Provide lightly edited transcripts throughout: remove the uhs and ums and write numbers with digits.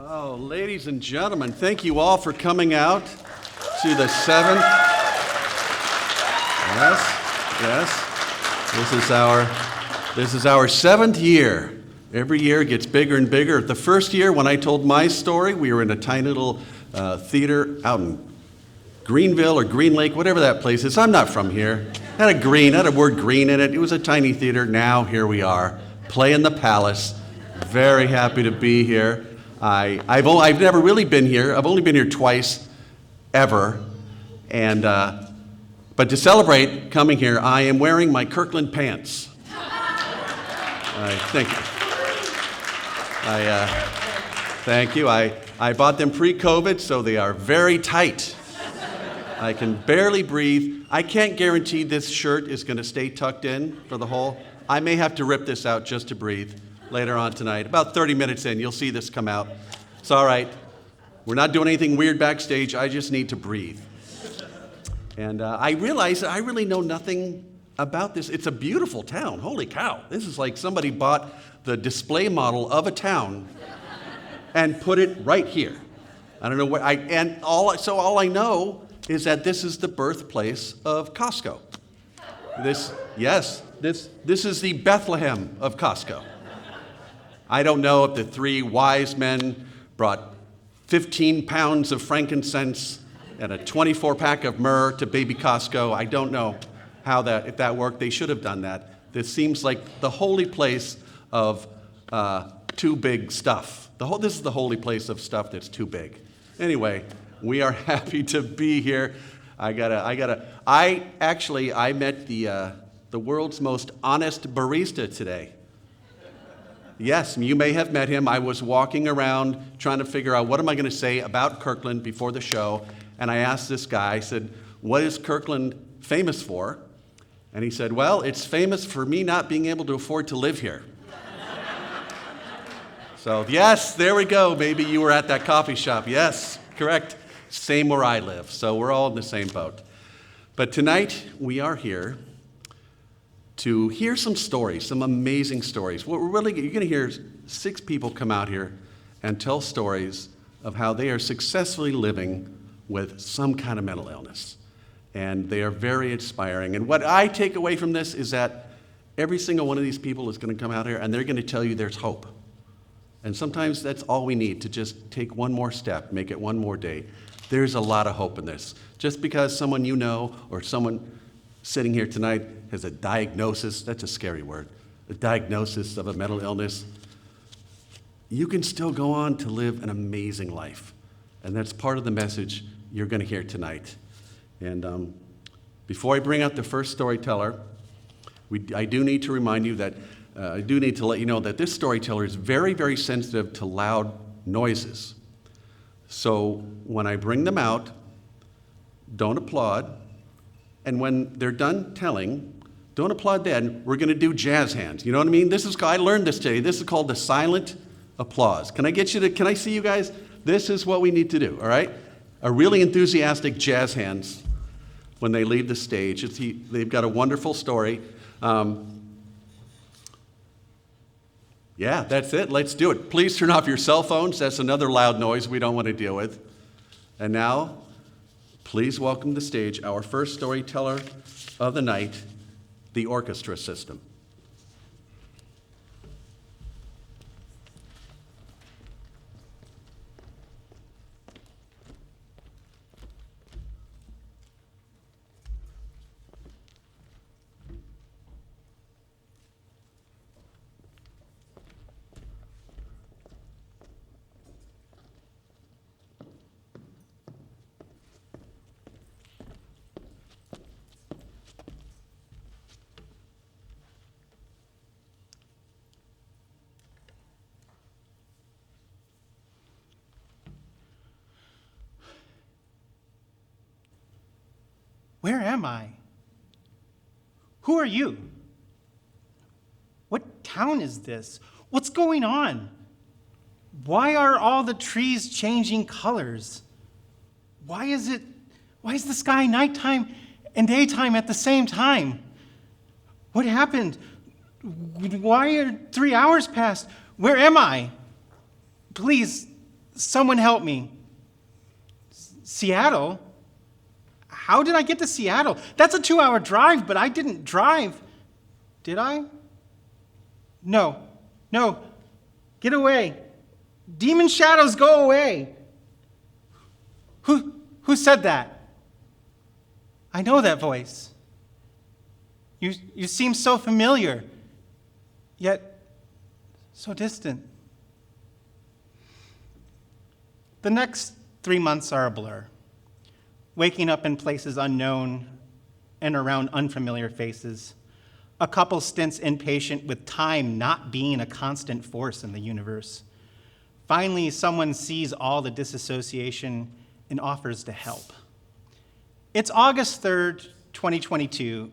Oh, ladies and gentlemen, thank you all for coming out to the 7th. Yes. This is our 7th year. Every year it gets bigger and bigger. The first year, when I told my story, we were in a tiny little theater out in Greenville or Green Lake, whatever that place is. I'm not from here. Had a word green in it. It was a tiny theater. Now here we are, playing the Palace. Very happy to be here. I've never really been here. I've only been here twice, ever. And but to celebrate coming here, I am wearing my Kirkland pants. Thank you. Thank you. I bought them pre-COVID, so they are very tight. I can barely breathe. I can't guarantee this shirt is going to stay tucked in for the whole. I may have to rip this out just to breathe later on tonight. About 30 minutes in, you'll see this come out. It's all right. We're not doing anything weird backstage. I just need to breathe. And I realize I really know nothing about this. It's a beautiful town. Holy cow. This is like somebody bought the display model of a town and put it right here. I don't know where. All I know is that this is the birthplace of Costco. This is the Bethlehem of Costco. I don't know if the 3 wise men brought 15 pounds of frankincense and a 24-pack of myrrh to baby Costco. I don't know if that worked. They should have done that. This seems like the holy place of too big stuff. This is the holy place of stuff that's too big. Anyway, we are happy to be here. I met the world's most honest barista today. Yes, you may have met him. I was walking around trying to figure out what am I going to say about Kirkland before the show, and I asked this guy, I said, what is Kirkland famous for? And he said, well, it's famous for me not being able to afford to live here. So, yes, there we go. Maybe you were at that coffee shop. Yes, correct. Same where I live. So we're all in the same boat. But tonight, we are here to hear some stories, some amazing stories. You're going to hear 6 people come out here and tell stories of how they are successfully living with some kind of mental illness. And they are very inspiring. And what I take away from this is that every single one of these people is going to come out here and they're going to tell you there's hope. And sometimes that's all we need, to just take one more step, make it one more day. There's a lot of hope in this. Just because someone you know or someone sitting here tonight has a diagnosis, that's a scary word, a diagnosis of a mental illness, you can still go on to live an amazing life. And that's part of the message you're going to hear tonight. And before I bring out the first storyteller, I do need to remind you that, I do need to let you know that this storyteller is very, very sensitive to loud noises. So when I bring them out, don't applaud. And when they're done telling, don't applaud then. We're going to do jazz hands. You know what I mean? I learned this today. This is called the silent applause. Can I see you guys? This is what we need to do, all right? A really enthusiastic jazz hands when they leave the stage. They've got a wonderful story. Yeah, that's it. Let's do it. Please turn off your cell phones. That's another loud noise we don't want to deal with. And now, please welcome to the stage our first storyteller of the night, the orchestra system. Where am I? Who are you? What town is this? What's going on? Why are all the trees changing colors? Why is the sky nighttime and daytime at the same time? What happened? Why are 3 hours passed? Where am I? Please, Someone help me. Seattle? How did I get to Seattle? That's a 2-hour drive, but I didn't drive. Did I? No. Get away. Demon shadows, go away. Who said that? I know that voice. You seem so familiar, yet so distant. The next 3 months are a blur. Waking up in places unknown and around unfamiliar faces. A couple stints inpatient with time not being a constant force in the universe. Finally, someone sees all the disassociation and offers to help. It's August 3rd, 2022,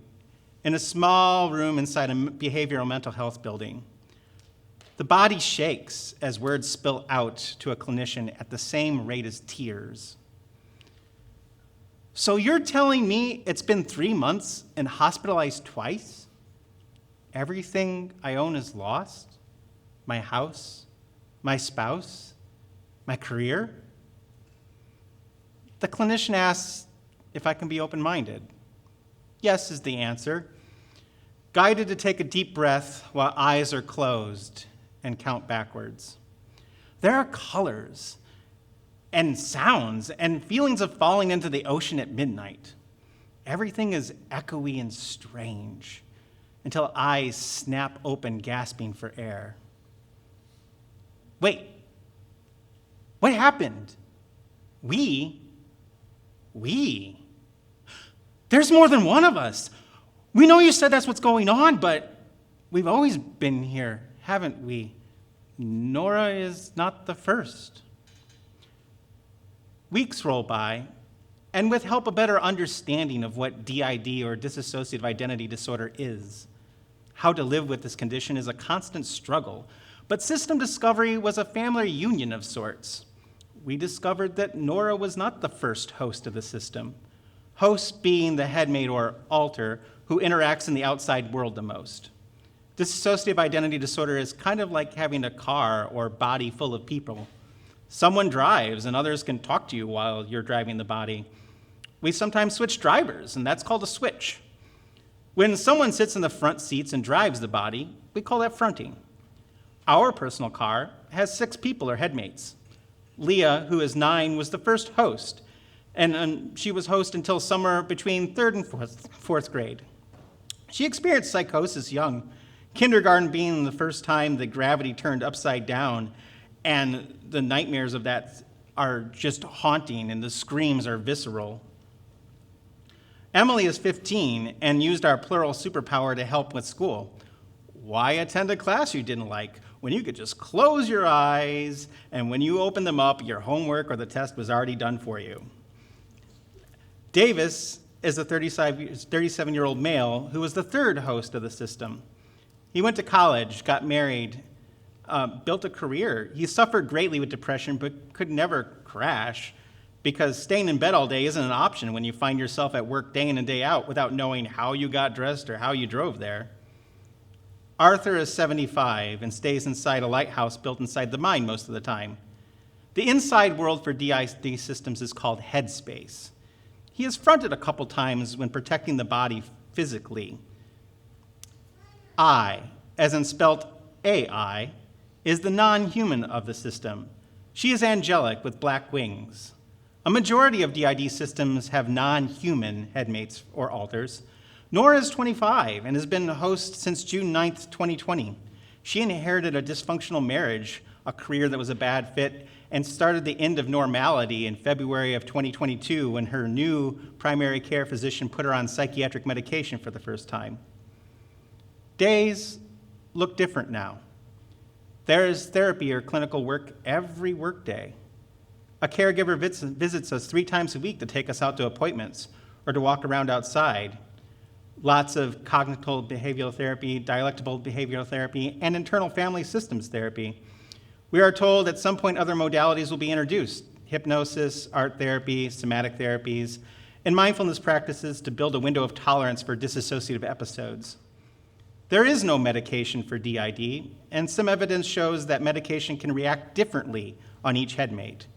in a small room inside a behavioral mental health building. The body shakes as words spill out to a clinician at the same rate as tears. So you're telling me it's been 3 months and hospitalized twice? Everything I own is lost? My house, my spouse, my career? The clinician asks if I can be open-minded. Yes is the answer, guided to take a deep breath while eyes are closed and count backwards. There are colors and sounds and feelings of falling into the ocean at midnight. Everything is echoey and strange until eyes snap open, gasping for air. Wait, what happened? We? There's more than one of us. We know you said that's what's going on, but we've always been here, haven't we? Nora is not the first. Weeks roll by, and with help a better understanding of what DID or dissociative identity disorder is. How to live with this condition is a constant struggle, but system discovery was a family union of sorts. We discovered that Nora was not the first host of the system, host being the headmate or alter who interacts in the outside world the most. Dissociative identity disorder is kind of like having a car or body full of people. Someone drives and others can talk to you while you're driving the body. We sometimes switch drivers, and that's called a switch. When someone sits in the front seats and drives the body, we call that fronting. Our personal car has 6 people or headmates. Leah, who is 9, was the first host, and she was host until somewhere between 3rd and 4th grade. She experienced psychosis young, kindergarten being the first time that gravity turned upside down, and the nightmares of that are just haunting, and the screams are visceral. Emily is 15 and used our plural superpower to help with school. Why attend a class you didn't like when you could just close your eyes, and when you open them up, your homework or the test was already done for you? Davis is a 37-year-old male who was the 3rd host of the system. He went to college, got married, built a career. He suffered greatly with depression, but could never crash because staying in bed all day isn't an option when you find yourself at work day in and day out without knowing how you got dressed or how you drove there. Arthur is 75 and stays inside a lighthouse built inside the mind most of the time. The inside world for DID systems is called headspace. He is fronted a couple times when protecting the body physically. I, as in spelt AI, is the non-human of the system. She is angelic with black wings. A majority of DID systems have non-human headmates or alters. Nora is 25 and has been a host since June 9th, 2020. She inherited a dysfunctional marriage, a career that was a bad fit, and started the end of normality in February of 2022 when her new primary care physician put her on psychiatric medication for the first time. Days look different now. There is therapy or clinical work every workday. A caregiver visits us 3 times a week to take us out to appointments or to walk around outside. Lots of cognitive behavioral therapy, dialectical behavioral therapy, and internal family systems therapy. We are told at some point other modalities will be introduced: hypnosis, art therapy, somatic therapies, and mindfulness practices to build a window of tolerance for dissociative episodes. There is no medication for DID, and some evidence shows that medication can react differently on each headmate.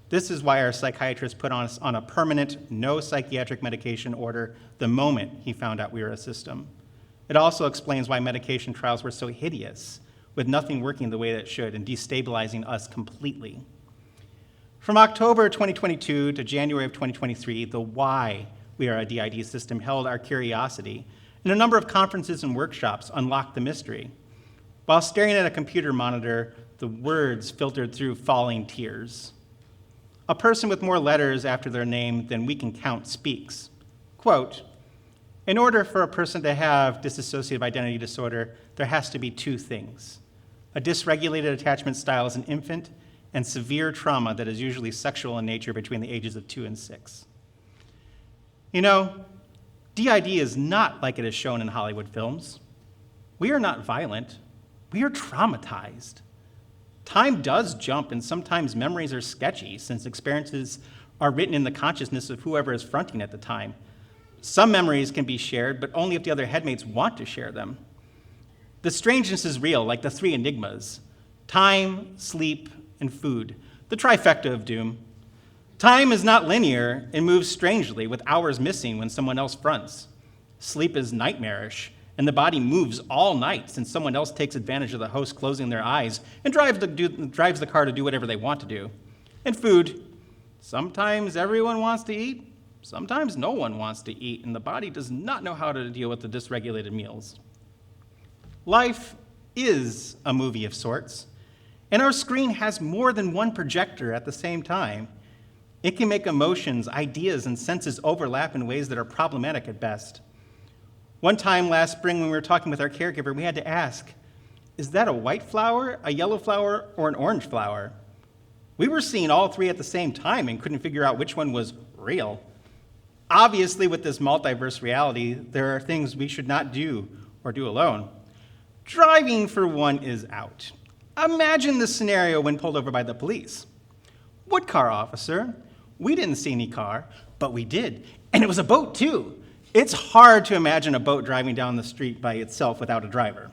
This is why our psychiatrist put us on a permanent no psychiatric medication order the moment he found out we were a system. It also explains why medication trials were so hideous, with nothing working the way that it should and destabilizing us completely. From October 2022 to January of 2023, the why we are a DID system held our curiosity, and a number of conferences and workshops unlocked the mystery. While staring at a computer monitor, the words filtered through falling tears. A person with more letters after their name than we can count speaks. Quote, "In order for a person to have dissociative identity disorder, there has to be two things: a dysregulated attachment style as an infant, and severe trauma that is usually sexual in nature between the ages of 2 and 6. You know, DID is not like it is shown in Hollywood films. We are not violent. We are traumatized. Time does jump, and sometimes memories are sketchy, since experiences are written in the consciousness of whoever is fronting at the time. Some memories can be shared, but only if the other headmates want to share them. The strangeness is real, like the three enigmas: time, sleep, and food, the trifecta of doom. Time is not linear and moves strangely, with hours missing when someone else fronts. Sleep is nightmarish, and the body moves all night since someone else takes advantage of the host closing their eyes and drives the car to do whatever they want to do. And food, sometimes everyone wants to eat, sometimes no one wants to eat, and the body does not know how to deal with the dysregulated meals. Life is a movie of sorts, and our screen has more than one projector at the same time. It can make emotions, ideas, and senses overlap in ways that are problematic at best. One time last spring when we were talking with our caregiver, we had to ask, is that a white flower, a yellow flower, or an orange flower? We were seeing all three at the same time and couldn't figure out which one was real. Obviously, with this multiverse reality, there are things we should not do or do alone. Driving, for one, is out. Imagine the scenario when pulled over by the police. What car, officer? We didn't see any car, but we did. And it was a boat, too. It's hard to imagine a boat driving down the street by itself without a driver.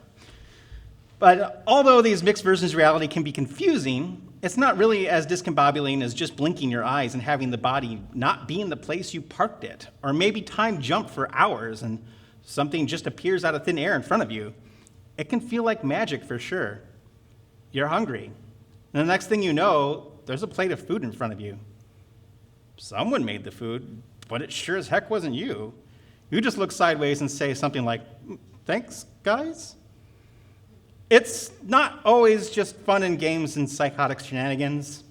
But although these mixed versions of reality can be confusing, it's not really as discombobulating as just blinking your eyes and having the body not be in the place you parked it, or maybe time jump for hours and something just appears out of thin air in front of you. It can feel like magic for sure. You're hungry, and the next thing you know, there's a plate of food in front of you. Someone made the food, but it sure as heck wasn't you. You just look sideways and say something like, "Thanks, guys?" It's not always just fun and games and psychotic shenanigans.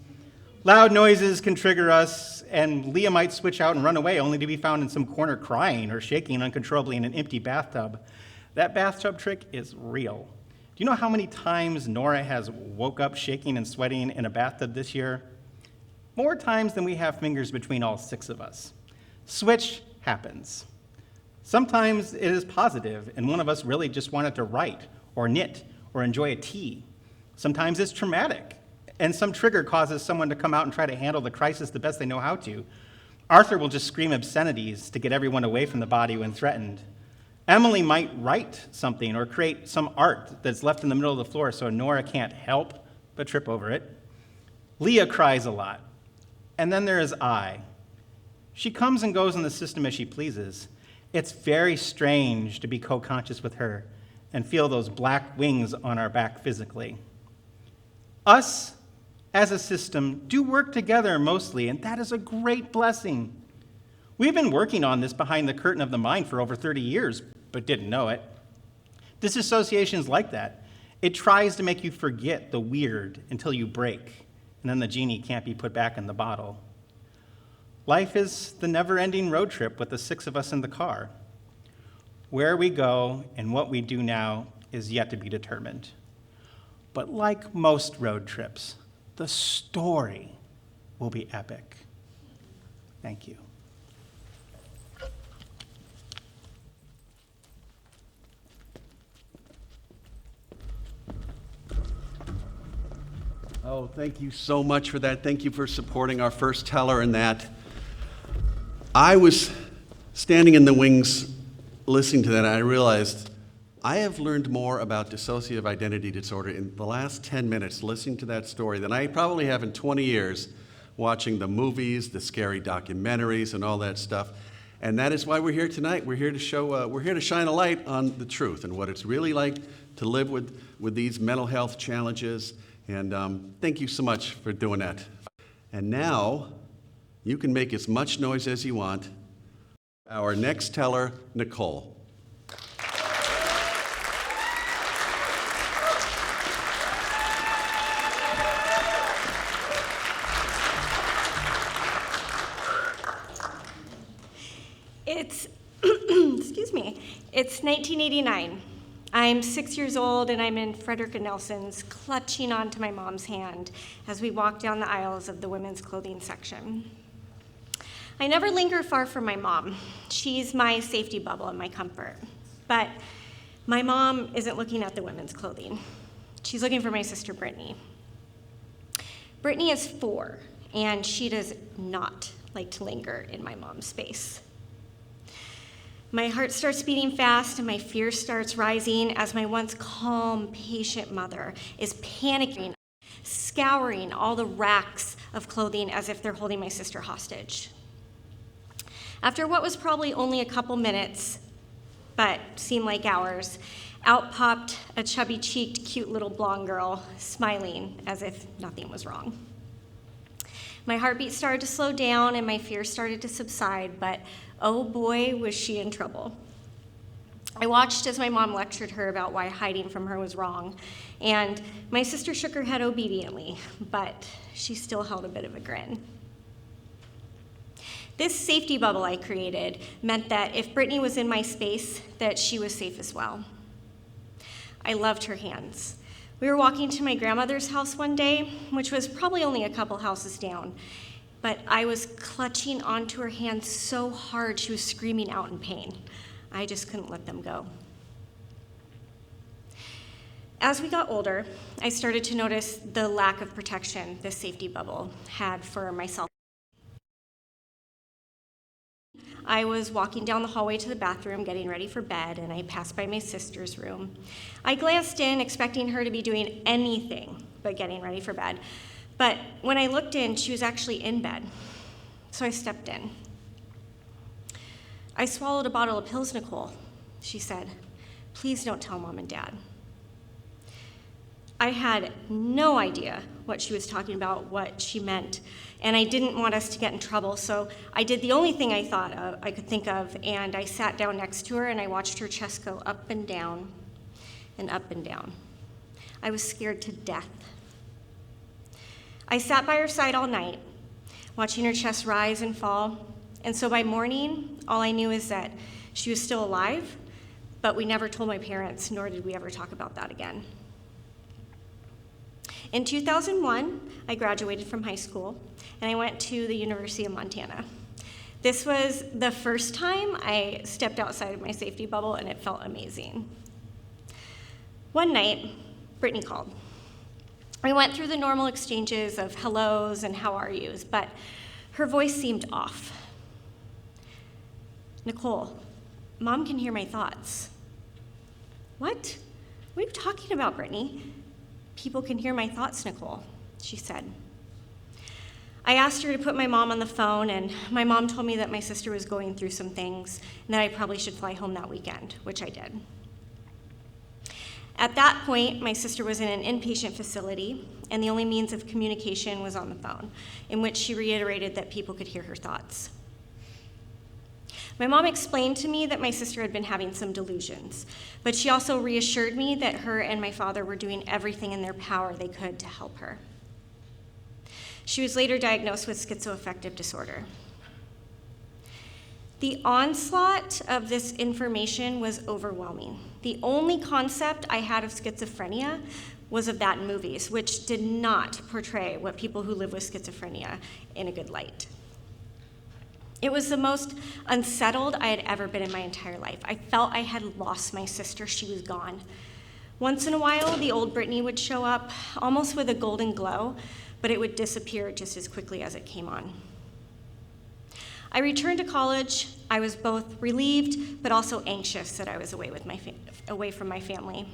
Loud noises can trigger us, and Leah might switch out and run away only to be found in some corner crying or shaking uncontrollably in an empty bathtub. That bathtub trick is real. Do you know how many times Nora has woke up shaking and sweating in a bathtub this year? More times than we have fingers between all 6 of us. Switch happens. Sometimes it is positive, and one of us really just wanted to write or knit or enjoy a tea. Sometimes it's traumatic, and some trigger causes someone to come out and try to handle the crisis the best they know how to. Arthur will just scream obscenities to get everyone away from the body when threatened. Emily might write something or create some art that's left in the middle of the floor so Nora can't help but trip over it. Leah cries a lot. And then there is I. She comes and goes in the system as she pleases. It's very strange to be co-conscious with her and feel those black wings on our back physically. Us, as a system, do work together mostly, and that is a great blessing. We've been working on this behind the curtain of the mind for over 30 years, but didn't know it. Disassociation is like that. It tries to make you forget the weird until you break, and then the genie can't be put back in the bottle. Life is the never-ending road trip with the 6 of us in the car. Where we go and what we do now is yet to be determined. But like most road trips, the story will be epic. Thank you. Oh, thank you so much for that. Thank you for supporting our first teller in that. I was standing in the wings listening to that, and I realized I have learned more about dissociative identity disorder in the last 10 minutes listening to that story than I probably have in 20 years watching the movies, the scary documentaries, and all that stuff. And that is why we're here tonight. We're here to show, we're here to shine a light on the truth and what it's really like to live with these mental health challenges. And thank you so much for doing that. And now, you can make as much noise as you want. Our next teller, Nicole. Excuse me, it's 1989. I'm 6 years old and I'm in Frederick and Nelson's, clutching onto my mom's hand as we walk down the aisles of the women's clothing section. I never linger far from my mom. She's my safety bubble and my comfort. But my mom isn't looking at the women's clothing. She's looking for my sister Brittany. Brittany is 4, and she does not like to linger in my mom's space. My heart starts beating fast and my fear starts rising as my once calm, patient mother is panicking, scouring all the racks of clothing as if they're holding my sister hostage. After what was probably only a couple minutes, but seemed like hours, out popped a chubby-cheeked, cute little blonde girl, smiling as if nothing was wrong. My heartbeat started to slow down and my fear started to subside, but oh boy, was she in trouble. I watched as my mom lectured her about why hiding from her was wrong, and my sister shook her head obediently, but she still held a bit of a grin. This safety bubble I created meant that if Brittany was in my space, that she was safe as well. I loved her hands. We were walking to my grandmother's house one day, which was probably only a couple houses down, but I was clutching onto her hands so hard she was screaming out in pain. I just couldn't let them go. As we got older, I started to notice the lack of protection this safety bubble had for myself. I was walking down the hallway to the bathroom, getting ready for bed, and I passed by my sister's room. I glanced in, expecting her to be doing anything but getting ready for bed. But when I looked in, she was actually in bed. So I stepped in. "I swallowed a bottle of pills, Nicole," she said. "Please don't tell Mom and Dad." I had no idea what she was talking about, what she meant, and I didn't want us to get in trouble, so I did the only thing I could think of, and I sat down next to her and I watched her chest go up and down and up and down. I was scared to death. I sat by her side all night, watching her chest rise and fall, and so by morning, all I knew is that she was still alive, but we never told my parents, nor did we ever talk about that again. In 2001, I graduated from high school, and I went to the University of Montana. This was the first time I stepped outside of my safety bubble, and it felt amazing. One night, Brittany called. We went through the normal exchanges of hellos and how are yous, but her voice seemed off. "Nicole, Mom can hear my thoughts." "What? What are you talking about, Brittany?" "People can hear my thoughts, Nicole," she said. I asked her to put my mom on the phone, and my mom told me that my sister was going through some things and that I probably should fly home that weekend, which I did. At that point, my sister was in an inpatient facility, and the only means of communication was on the phone, in which she reiterated that people could hear her thoughts. My mom explained to me that my sister had been having some delusions, but she also reassured me that her and my father were doing everything in their power they could to help her. She was later diagnosed with schizoaffective disorder. The onslaught of this information was overwhelming. The only concept I had of schizophrenia was of that in movies, which did not portray what people who live with schizophrenia in a good light. It was the most unsettled I had ever been in my entire life. I felt I had lost my sister. She was gone. Once in a while, the old Brittany would show up, almost with a golden glow, but it would disappear just as quickly as it came on. I returned to college. I was both relieved but also anxious that I was away from my family.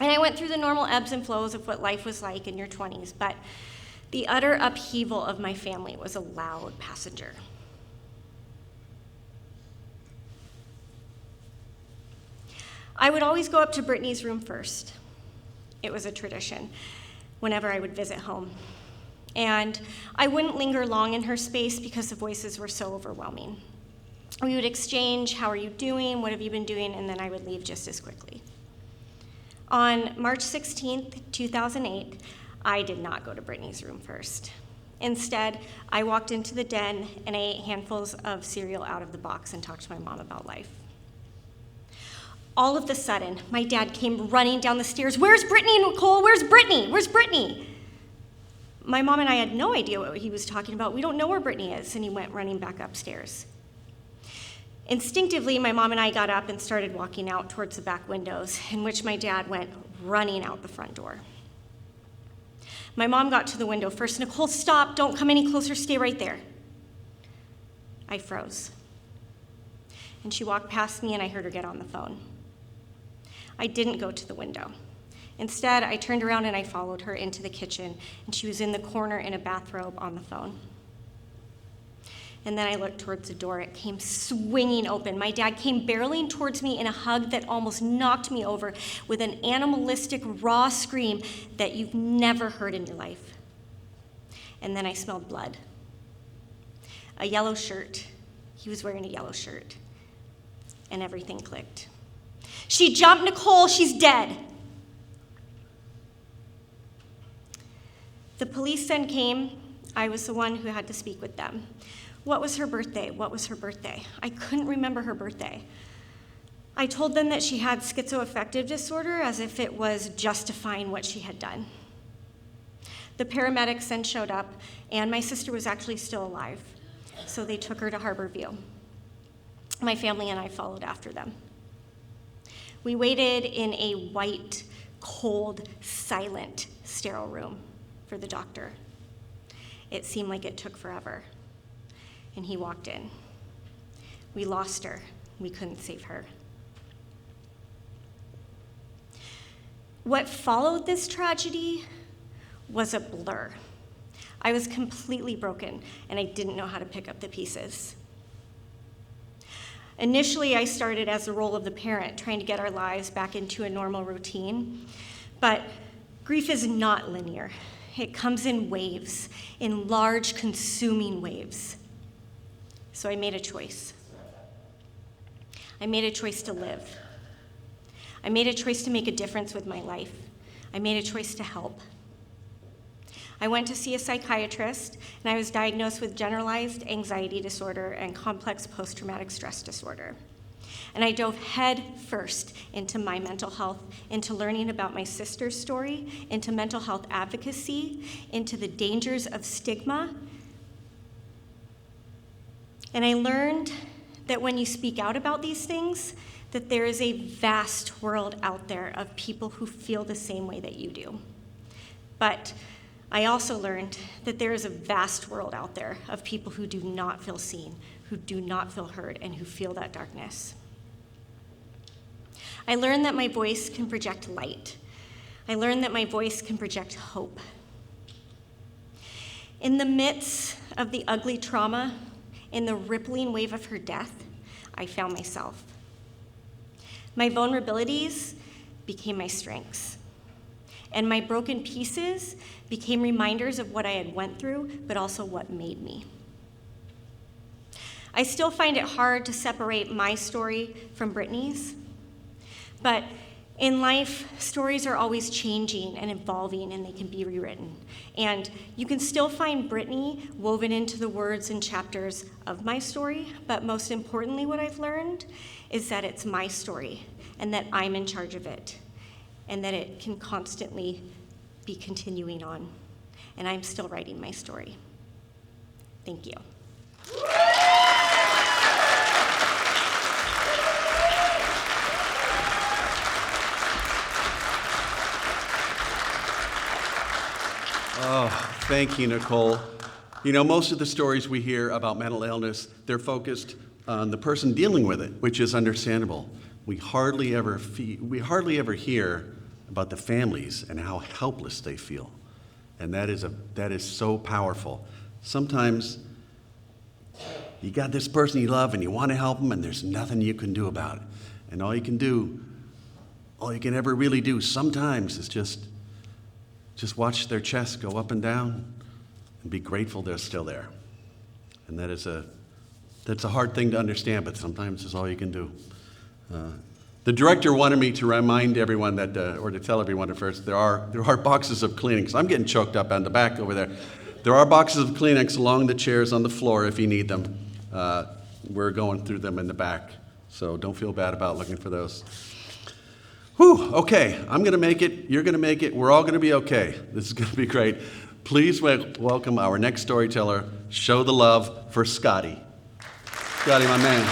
And I went through the normal ebbs and flows of what life was like in your 20s, but the utter upheaval of my family was a loud passenger. I would always go up to Brittany's room first. It was a tradition whenever I would visit home. And I wouldn't linger long in her space because the voices were so overwhelming. We would exchange, how are you doing, what have you been doing, and then I would leave just as quickly. On March 16th, 2008, I did not go to Brittany's room first. Instead, I walked into the den and ate handfuls of cereal out of the box and talked to my mom about life. All of a sudden, my dad came running down the stairs. Where's Brittany, Nicole? Where's Brittany? Where's Brittany? My mom and I had no idea what he was talking about. We don't know where Brittany is, and he went running back upstairs. Instinctively, my mom and I got up and started walking out towards the back windows, in which my dad went running out the front door. My mom got to the window first. Nicole, stop, don't come any closer, stay right there. I froze. And she walked past me and I heard her get on the phone. I didn't go to the window. Instead, I turned around and I followed her into the kitchen, and she was in the corner in a bathrobe on the phone. And then I looked towards the door. It came swinging open. My dad came barreling towards me in a hug that almost knocked me over with an animalistic, raw scream that you've never heard in your life. And then I smelled blood. A yellow shirt. He was wearing a yellow shirt. And everything clicked. She jumped, Nicole, she's dead. The police then came. I was the one who had to speak with them. What was her birthday? What was her birthday? I couldn't remember her birthday. I told them that she had schizoaffective disorder as if it was justifying what she had done. The paramedics then showed up, and my sister was actually still alive, so they took her to Harborview. My family and I followed after them. We waited in a white, cold, silent, sterile room for the doctor. It seemed like it took forever. And he walked in. We lost her. We couldn't save her. What followed this tragedy was a blur. I was completely broken, and I didn't know how to pick up the pieces. Initially, I started as the role of the parent, trying to get our lives back into a normal routine. But grief is not linear. It comes in waves, in large, consuming waves. So I made a choice. I made a choice to live. I made a choice to make a difference with my life. I made a choice to help. I went to see a psychiatrist, and I was diagnosed with generalized anxiety disorder and complex post-traumatic stress disorder. And I dove head first into my mental health, into learning about my sister's story, into mental health advocacy, into the dangers of stigma. And I learned that when you speak out about these things, that there is a vast world out there of people who feel the same way that you do. But I also learned that there is a vast world out there of people who do not feel seen, who do not feel heard, and who feel that darkness. I learned that my voice can project light. I learned that my voice can project hope. In the midst of the ugly trauma, in the rippling wave of her death, I found myself. My vulnerabilities became my strengths. And my broken pieces became reminders of what I had went through, but also what made me. I still find it hard to separate my story from Brittany's, but in life, stories are always changing and evolving, and they can be rewritten. And you can still find Brittany woven into the words and chapters of my story, but most importantly, what I've learned is that it's my story, and that I'm in charge of it, and that it can constantly be continuing on. And I'm still writing my story. Thank you. Oh, thank you, Nicole. You know, most of the stories we hear about mental illness, they're focused on the person dealing with it, which is understandable. We hardly ever hear about the families and how helpless they feel. And that is so powerful. Sometimes you got this person you love and you want to help them and there's nothing you can do about it. And all you can ever really do sometimes is just watch their chest go up and down and be grateful they're still there. And that's a hard thing to understand, but sometimes it's all you can do. The director wanted me to remind everyone that, or to tell everyone at first, there are boxes of Kleenex. I'm getting choked up on the back over there. There are boxes of Kleenex along the chairs on the floor if you need them. We're going through them in the back, so don't feel bad about looking for those. Whew, okay, I'm gonna make it, you're gonna make it, we're all gonna be okay. This is gonna be great. Please welcome our next storyteller. Show the love for Scotty. Scotty, my man.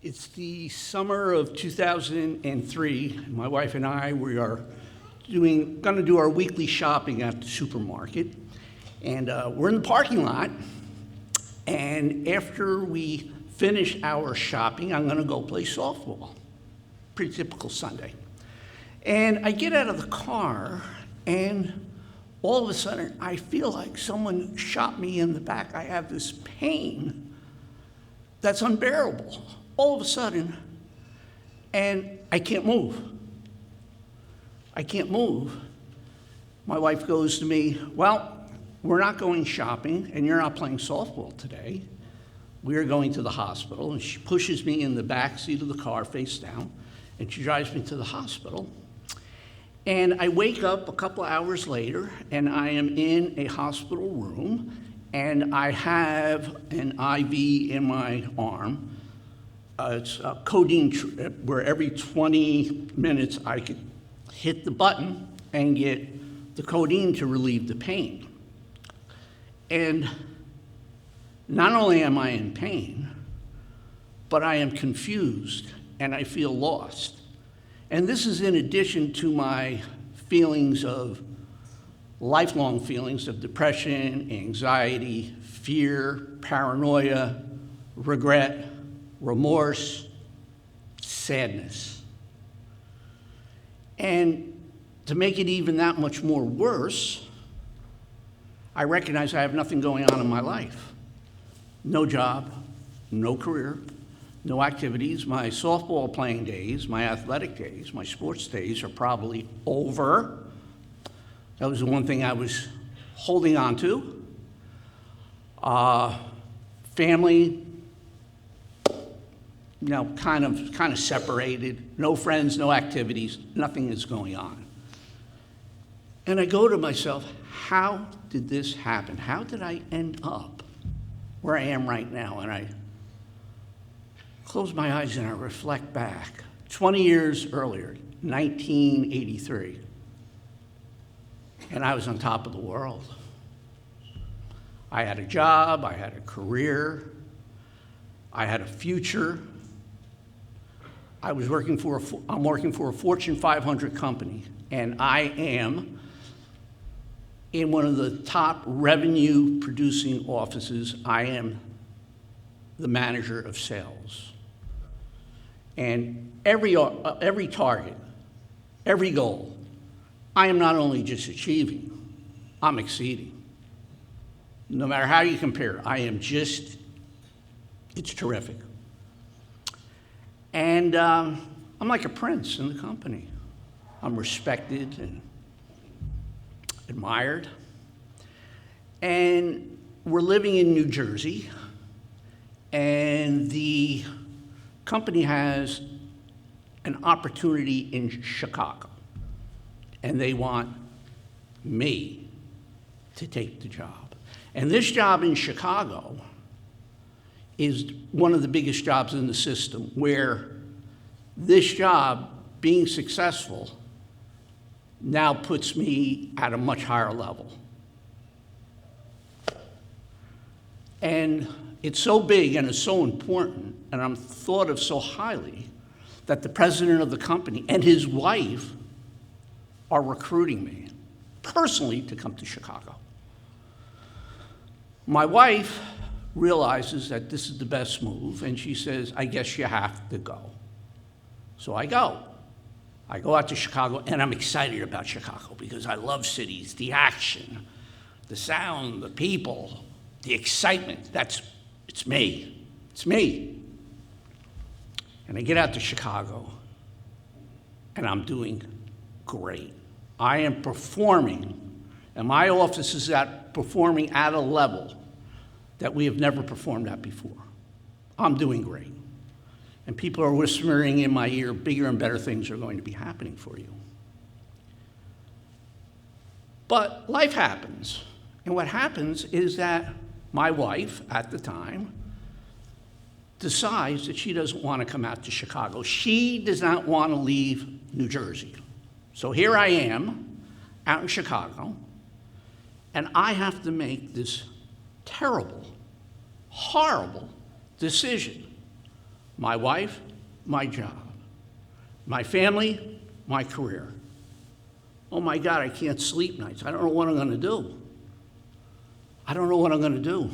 It's the summer of 2003. My wife and I, we are going to do our weekly shopping at the supermarket. And we're in the parking lot. And after we finish our shopping, I'm going to go play softball. Pretty typical Sunday. And I get out of the car, and all of a sudden, I feel like someone shot me in the back. I have this pain that's unbearable. All of a sudden, and I can't move. I can't move. My wife goes to me, well, we're not going shopping, and you're not playing softball today. We are going to the hospital, and she pushes me in the back seat of the car, face down, and she drives me to the hospital. And I wake up a couple of hours later, and I am in a hospital room, and I have an IV in my arm. It's a codeine, where every 20 minutes I could hit the button and get the codeine to relieve the pain. And not only am I in pain, but I am confused and I feel lost. And this is in addition to my feelings of, lifelong feelings of depression, anxiety, fear, paranoia, regret, remorse, sadness. And to make it even that much more worse, I recognize I have nothing going on in my life. No job, no career, no activities. My softball playing days, my athletic days, my sports days are probably over. That was the one thing I was holding on to. Family, kind of separated, no friends, no activities, nothing is going on. And I go to myself, how did this happen? How did I end up where I am right now? And I close my eyes and I reflect back. 20 years earlier, 1983, and I was on top of the world. I had a job, I had a career, I had a future. I'm working for a Fortune 500 company, and I am in one of the top revenue producing offices. I am the manager of sales. And every target, every goal, I am not only just achieving, I'm exceeding. No matter how you compare, it's terrific. And I'm like a prince in the company. I'm respected and admired. And we're living in New Jersey, and the company has an opportunity in Chicago, and they want me to take the job. And this job in Chicago is one of the biggest jobs in the system, where this job, being successful, now puts me at a much higher level. And it's so big and it's so important, and I'm thought of so highly, that the president of the company and his wife are recruiting me personally to come to Chicago. My wife realizes that this is the best move, and she says, I guess you have to go. So I go. I go out to Chicago, and I'm excited about Chicago because I love cities, the action, the sound, the people, the excitement. It's me. It's me. And I get out to Chicago, and I'm doing great. I am performing, and my office is performing at a level that we have never performed at before. I'm doing great. And people are whispering in my ear, bigger and better things are going to be happening for you. But life happens. And what happens is that my wife, at the time, decides that she doesn't want to come out to Chicago. She does not want to leave New Jersey. So here I am, out in Chicago, and I have to make this terrible, horrible decision. My wife, my job. My family, my career. Oh my God, I can't sleep nights. I don't know what I'm going to do. I don't know what I'm going to do.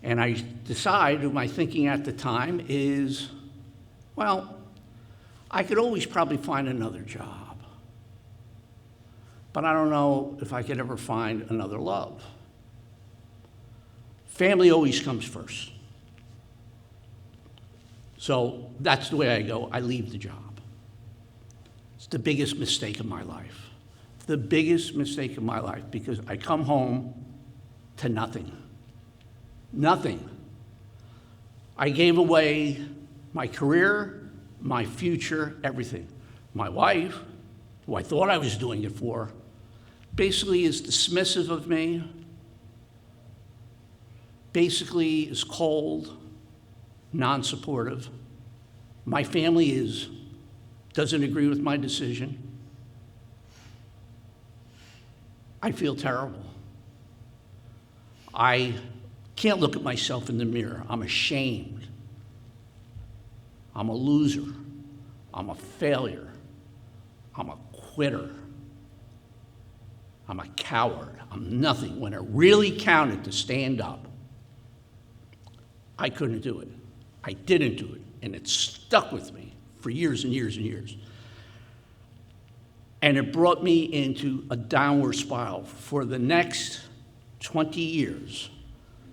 And I decide, my thinking at the time is, well, I could always probably find another job. But I don't know if I could ever find another love. Family always comes first. So that's the way I go. I leave the job. It's the biggest mistake of my life. The biggest mistake of my life, because I come home to nothing. Nothing. I gave away my career, my future, everything. My wife, who I thought I was doing it for, basically is dismissive of me, basically is cold, non-supportive. My family doesn't agree with my decision. I feel terrible. I can't look at myself in the mirror. I'm ashamed. I'm a loser. I'm a failure. I'm a quitter. I'm a coward. I'm nothing. When it really counted to stand up, I couldn't do it. I didn't do it. And it stuck with me for years and years and years. And it brought me into a downward spiral. For the next 20 years,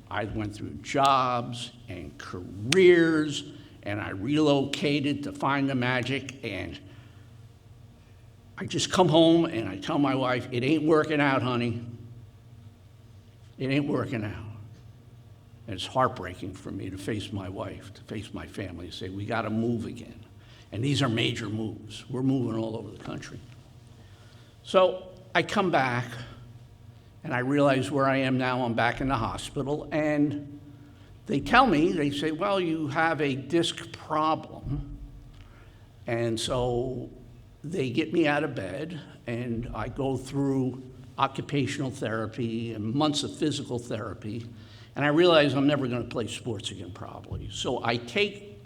I went through jobs and careers, and I relocated to find the magic, and I just come home and I tell my wife, it ain't working out, honey. It ain't working out. And it's heartbreaking for me to face my wife, to face my family, and say, we got to move again. And these are major moves. We're moving all over the country. So I come back, and I realize where I am now. I'm back in the hospital, and they tell me, they say, well, you have a disc problem. And so they get me out of bed, and I go through occupational therapy and months of physical therapy. And I realize I'm never going to play sports again, probably. So I take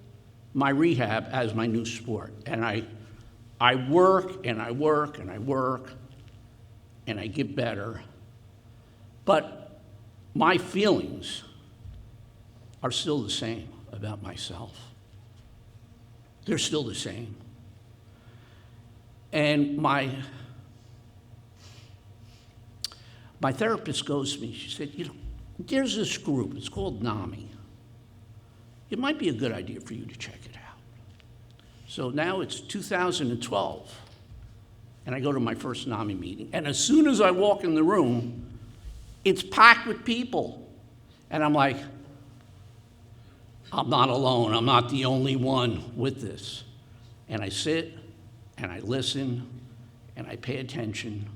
my rehab as my new sport. And I work and I work and I work and I get better. But my feelings are still the same about myself. They're still the same. And my therapist goes to me, she said, there's this group, it's called NAMI. It might be a good idea for you to check it out. So now it's 2012, and I go to my first NAMI meeting, and as soon as I walk in the room, it's packed with people. And I'm like, I'm not alone, I'm not the only one with this. And I sit, and I listen, and I pay attention,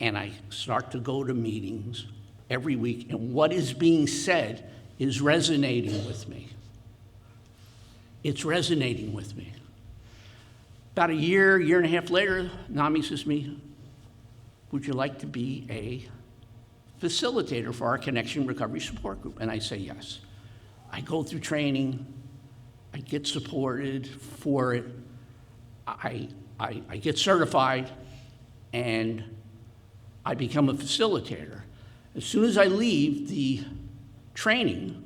and I start to go to meetings every week, and what is being said is resonating with me. It's resonating with me. About a year and a half later, NAMI says to me, would you like to be a facilitator for our Connection Recovery Support Group? And I say yes. I go through training, I get supported for it, I get certified, and I become a facilitator. As soon as I leave the training,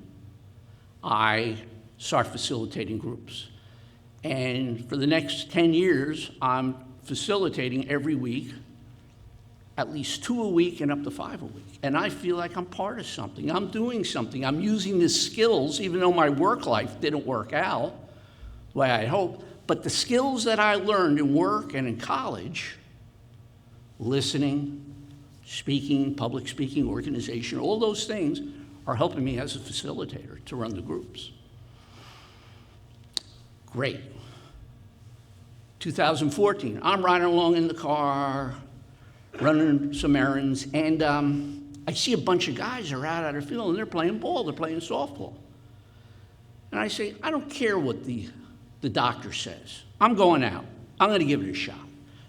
I start facilitating groups. And for the next 10 years, I'm facilitating every week, at least 2 a week and up to 5 a week. And I feel like I'm part of something. I'm doing something. I'm using the skills, even though my work life didn't work out the way I hoped. But the skills that I learned in work and in college, listening, speaking, public speaking, organization, all those things are helping me as a facilitator to run the groups. Great. 2014, I'm riding along in the car, running some errands, and I see a bunch of guys are out at the field, and they're playing ball, they're playing softball. And I say, I don't care what the doctor says. I'm going out. I'm going to give it a shot.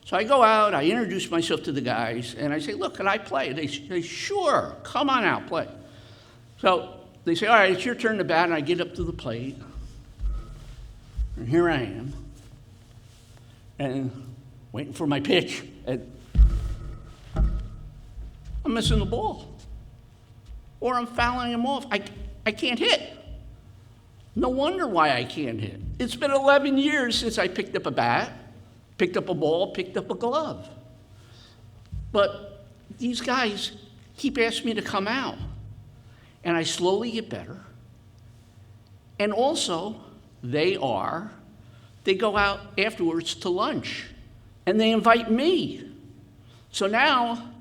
So I go out, I introduce myself to the guys, and I say, look, can I play? They say, sure, come on out, play. So they say, all right, it's your turn to bat, and I get up to the plate, and here I am, and waiting for my pitch, and I'm missing the ball, or I'm fouling him off. I can't hit. No wonder why I can't hit. It's been 11 years since I picked up a bat, picked up a ball, picked up a glove. But these guys keep asking me to come out, and I slowly get better. And also, they go out afterwards to lunch, and they invite me. So now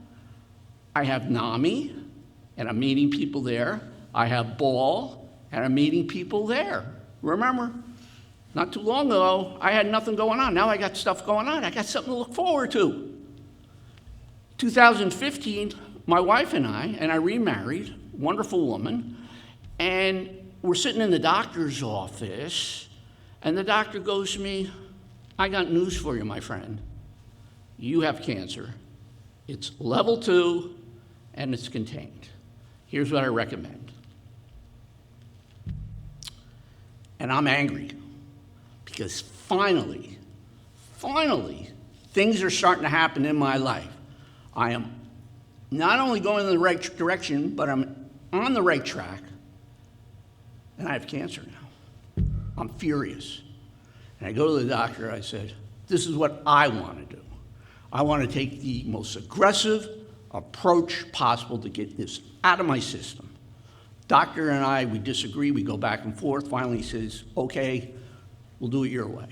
I have NAMI, and I'm meeting people there. I have ball, and I'm meeting people there. Remember, not too long ago, I had nothing going on. Now I got stuff going on. I got something to look forward to. 2015, my wife and I remarried, wonderful woman, and we're sitting in the doctor's office, and the doctor goes to me, I got news for you, my friend. You have cancer. It's level 2, and it's contained. Here's what I recommend. And I'm angry because finally, things are starting to happen in my life. I am not only going in the right direction, but I'm on the right track, and I have cancer now. I'm furious. And I go to the doctor, I said, this is what I want to do. I want to take the most aggressive approach possible to get this out of my system. Doctor and I, we disagree, we go back and forth. Finally he says, okay, we'll do it your way.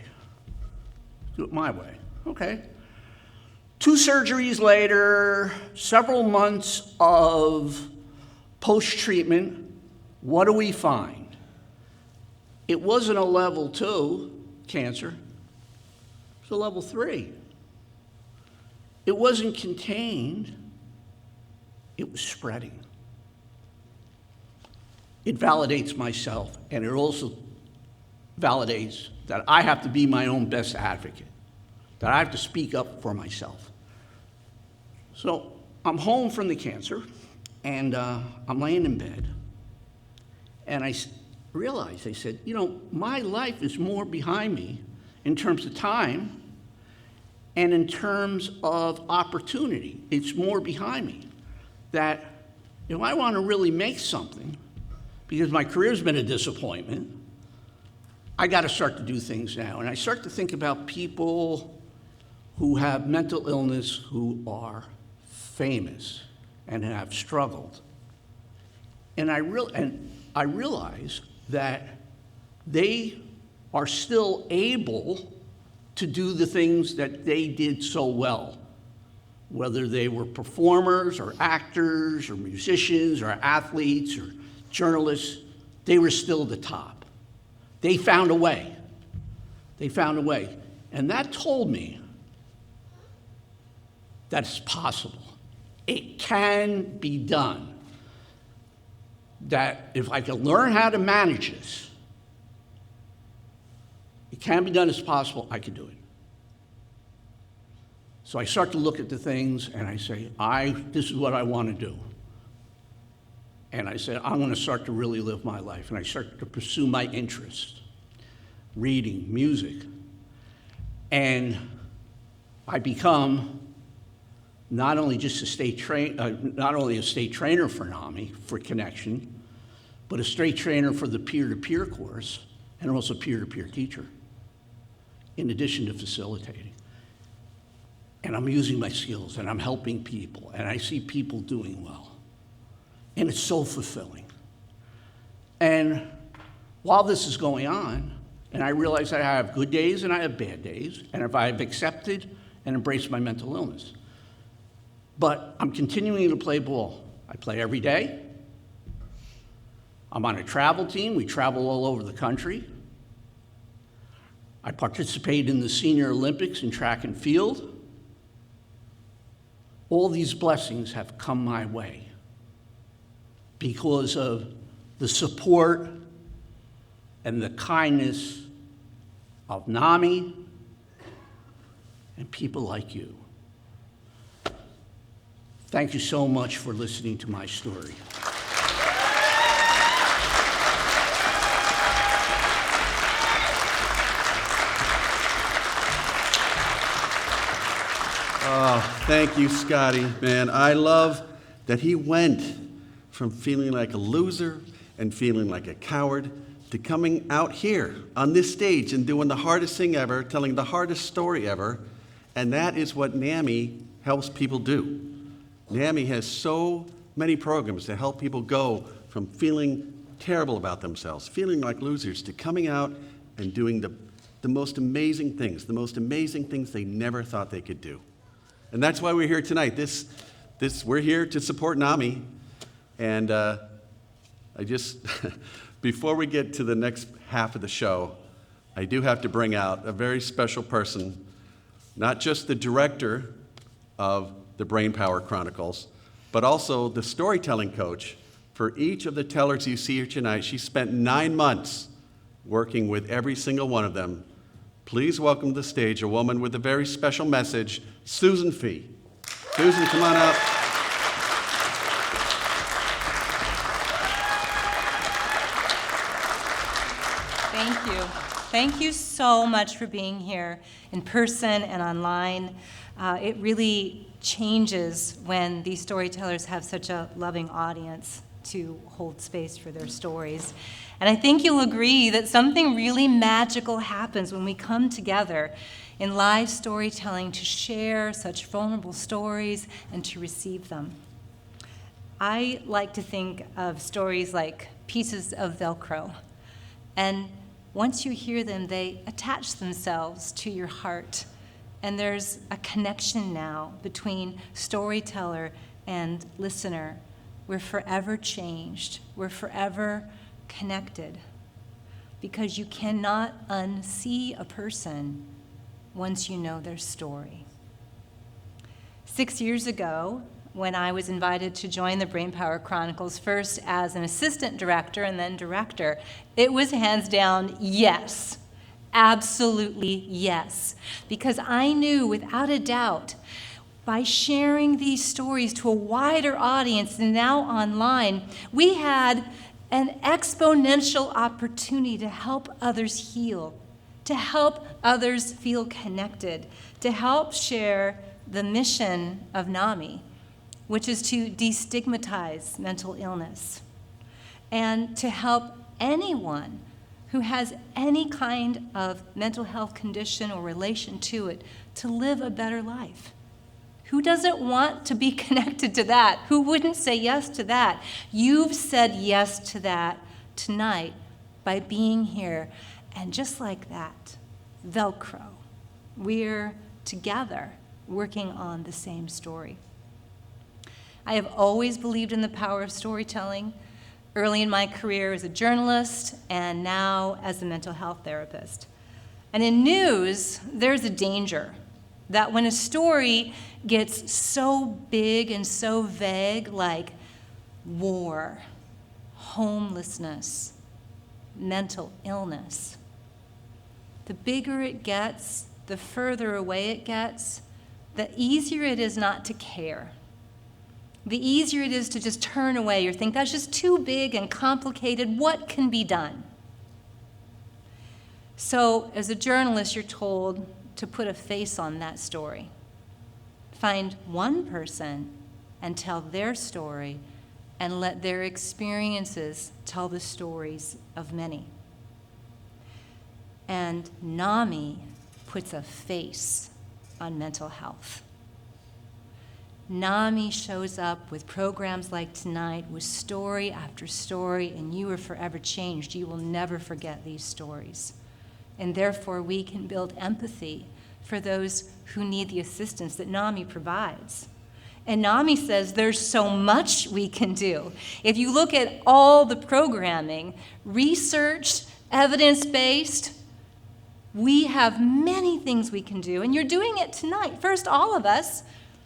Do it my way. Okay. 2 surgeries later, several months of post-treatment, what do we find? It wasn't a level 2 cancer, it was a level 3. It wasn't contained, it was spreading. It validates myself, and it also validates that I have to be my own best advocate, that I have to speak up for myself. So I'm home from the cancer, and I'm laying in bed, and I realized, I said, you know, my life is more behind me in terms of time and in terms of opportunity. It's more behind me. That if I want to really make something, because my career's been a disappointment, I got to start to do things now. And I start to think about people who have mental illness who are famous and have struggled. And I realize that they are still able to do the things that they did so well, whether they were performers or actors or musicians or athletes or journalists, they were still at the top. They found a way. They found a way. And that told me that it's possible. It can be done. That if I can learn how to manage this, it can be done, it's possible, I can do it. So I start to look at the things and I say, this is what I want to do. And I said, I'm going to start to really live my life. And I started to pursue my interests, reading, music. And I become not only just not only a state trainer for NAMI, for Connection, but a state trainer for the peer-to-peer course, and also peer-to-peer teacher, in addition to facilitating. And I'm using my skills, and I'm helping people, and I see people doing well. And it's so fulfilling. And while this is going on, and I realize that I have good days and I have bad days, and if I've accepted and embraced my mental illness. But I'm continuing to play ball. I play every day. I'm on a travel team. We travel all over the country. I participate in the Senior Olympics in track and field. All these blessings have come my way because of the support and the kindness of NAMI and people like you. Thank you so much for listening to my story. Oh, thank you, Scotty. Man, I love that he went from feeling like a loser and feeling like a coward to coming out here on this stage and doing the hardest thing ever, telling the hardest story ever, and that is what NAMI helps people do. NAMI has so many programs to help people go from feeling terrible about themselves, feeling like losers, to coming out and doing the most amazing things they never thought they could do. And that's why we're here tonight. We're here to support NAMI. And before we get to the next half of the show, I do have to bring out a very special person, not just the director of the Brainpower Chronicles, but also the storytelling coach for each of the tellers you see here tonight. She spent 9 months working with every single one of them. Please welcome to the stage a woman with a very special message, Susan Fee. Susan, come on up. Thank you. Thank you so much for being here in person and online. It really changes when these storytellers have such a loving audience to hold space for their stories. And I think you'll agree that something really magical happens when we come together in live storytelling to share such vulnerable stories and to receive them. I like to think of stories like pieces of Velcro. And once you hear them, they attach themselves to your heart. And there's a connection now between storyteller and listener. We're forever changed. We're forever connected. Because you cannot unsee a person once you know their story. 6 years ago, when I was invited to join the Brainpower Chronicles, first as an assistant director and then director, it was hands down yes. Absolutely yes. Because I knew without a doubt, by sharing these stories to a wider audience and now online, we had an exponential opportunity to help others heal, to help others feel connected, to help share the mission of NAMI, which is to destigmatize mental illness, and to help anyone who has any kind of mental health condition or relation to it to live a better life. Who doesn't want to be connected to that? Who wouldn't say yes to that? You've said yes to that tonight by being here. And just like that, Velcro, we're together working on the same story. I have always believed in the power of storytelling, early in my career as a journalist and now as a mental health therapist. And in news, there's a danger that when a story gets so big and so vague, like war, homelessness, mental illness, the bigger it gets, the further away it gets, the easier it is not to care. the easier it is to just turn away or think, that's just too big and complicated. What can be done? So as a journalist, you're told to put a face on that story. Find one person and tell their story, and let their experiences tell the stories of many. And NAMI puts a face on mental health. NAMI shows up with programs like tonight, with story after story, and you are forever changed. You will never forget these stories. And therefore, we can build empathy for those who need the assistance that NAMI provides. And NAMI says there's so much we can do. If you look at all the programming, research, evidence-based, we have many things we can do, and you're doing it tonight. First, all of us,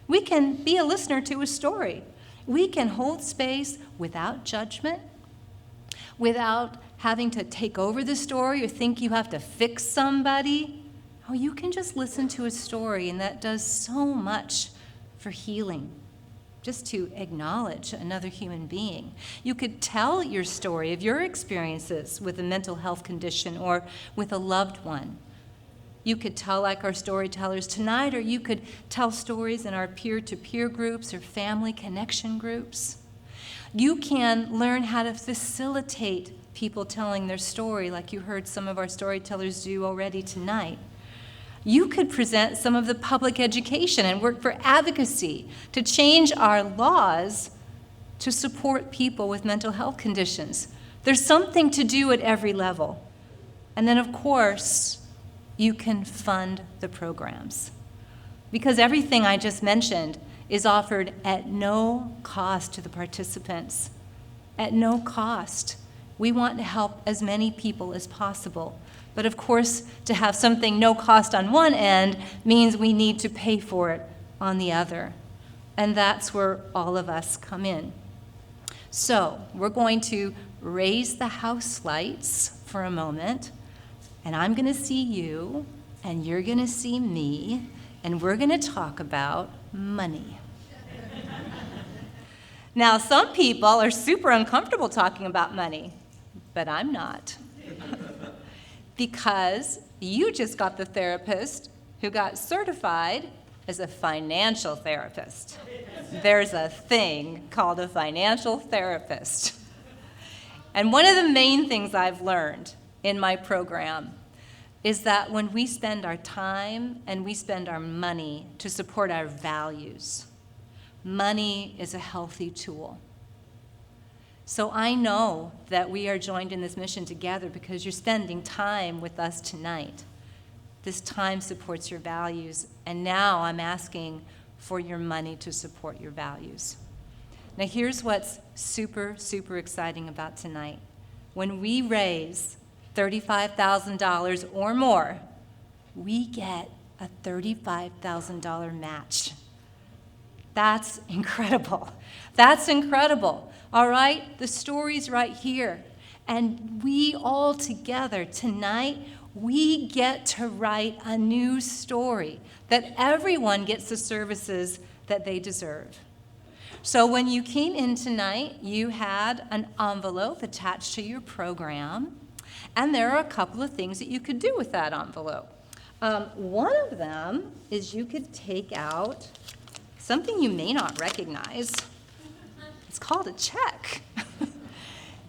we can be a listener to a story. We can hold space without judgment, without having to take over the story or think you have to fix somebody. Oh, you can just listen to a story, and that does so much for healing, just to acknowledge another human being. You could tell your story of your experiences with a mental health condition or with a loved one. You could tell like our storytellers tonight, or you could tell stories in our peer-to-peer groups or family connection groups. You can learn how to facilitate people telling their story, like you heard some of our storytellers do already tonight. You could present some of the public education and work for advocacy to change our laws to support people with mental health conditions. There's something to do at every level. And then, of course, you can fund the programs. Because everything I just mentioned is offered at no cost to the participants. At no cost. We want to help as many people as possible. But of course, to have something no cost on one end means we need to pay for it on the other. And that's where all of us come in. So we're going to raise the house lights for a moment, and I'm going to see you, and you're going to see me, and we're going to talk about money. Now, some people are super uncomfortable talking about money, but I'm not. Because you just got the therapist who got certified as a financial therapist. There's a thing called a financial therapist. And one of the main things I've learned in my program is that when we spend our time and we spend our money to support our values, money is a healthy tool. So I know that we are joined in this mission together because you're spending time with us tonight. This time supports your values, and now I'm asking for your money to support your values. Now here's what's super, super exciting about tonight. When we raise $35,000 or more, we get a $35,000 match. That's incredible. That's incredible. All right? The story's right here. And we all together tonight, we get to write a new story that everyone gets the services that they deserve. So when you came in tonight, you had an envelope attached to your program, and there are a couple of things that you could do with that envelope. One of them is you could take out something you may not recognize. It's called a check.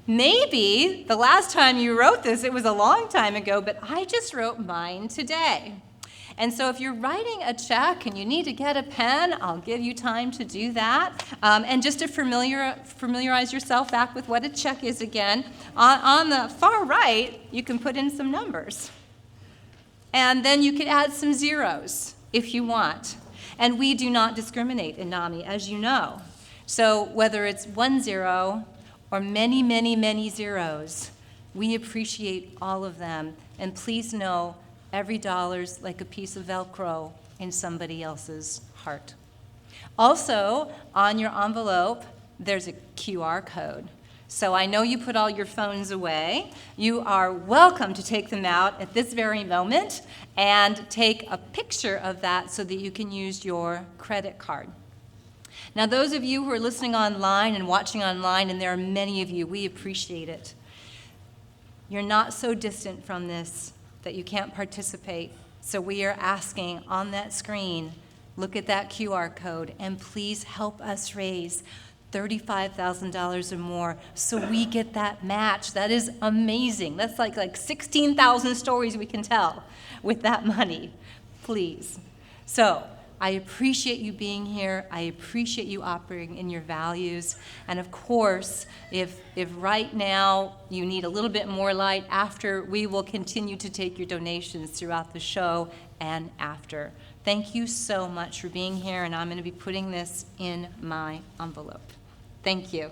Maybe the last time you wrote this, it was a long time ago, but I just wrote mine today. And so if you're writing a check and you need to get a pen, I'll give you time to do that. And just to familiarize yourself back with what a check is again, on the far right, you can put in some numbers. And then you could add some zeros if you want. And we do not discriminate in NAMI, as you know. So whether it's 1 0 or many, many, many zeros, we appreciate all of them. And please know, every dollar's like a piece of Velcro in somebody else's heart. Also, on your envelope, there's a QR code. So I know you put all your phones away. You are welcome to take them out at this very moment and take a picture of that so that you can use your credit card. Now, those of you who are listening online and watching online, and there are many of you, we appreciate it. You're not so distant from this that you can't participate. So we are asking on that screen, look at that QR code, and please help us raise $35,000 or more so we get that match. That is amazing. That's like 16,000 stories we can tell with that money. Please. So I appreciate you being here. I appreciate you operating in your values. And of course, if right now you need a little bit more light after, we will continue to take your donations throughout the show and after. Thank you so much for being here, and I'm going to be putting this in my envelope. Thank you.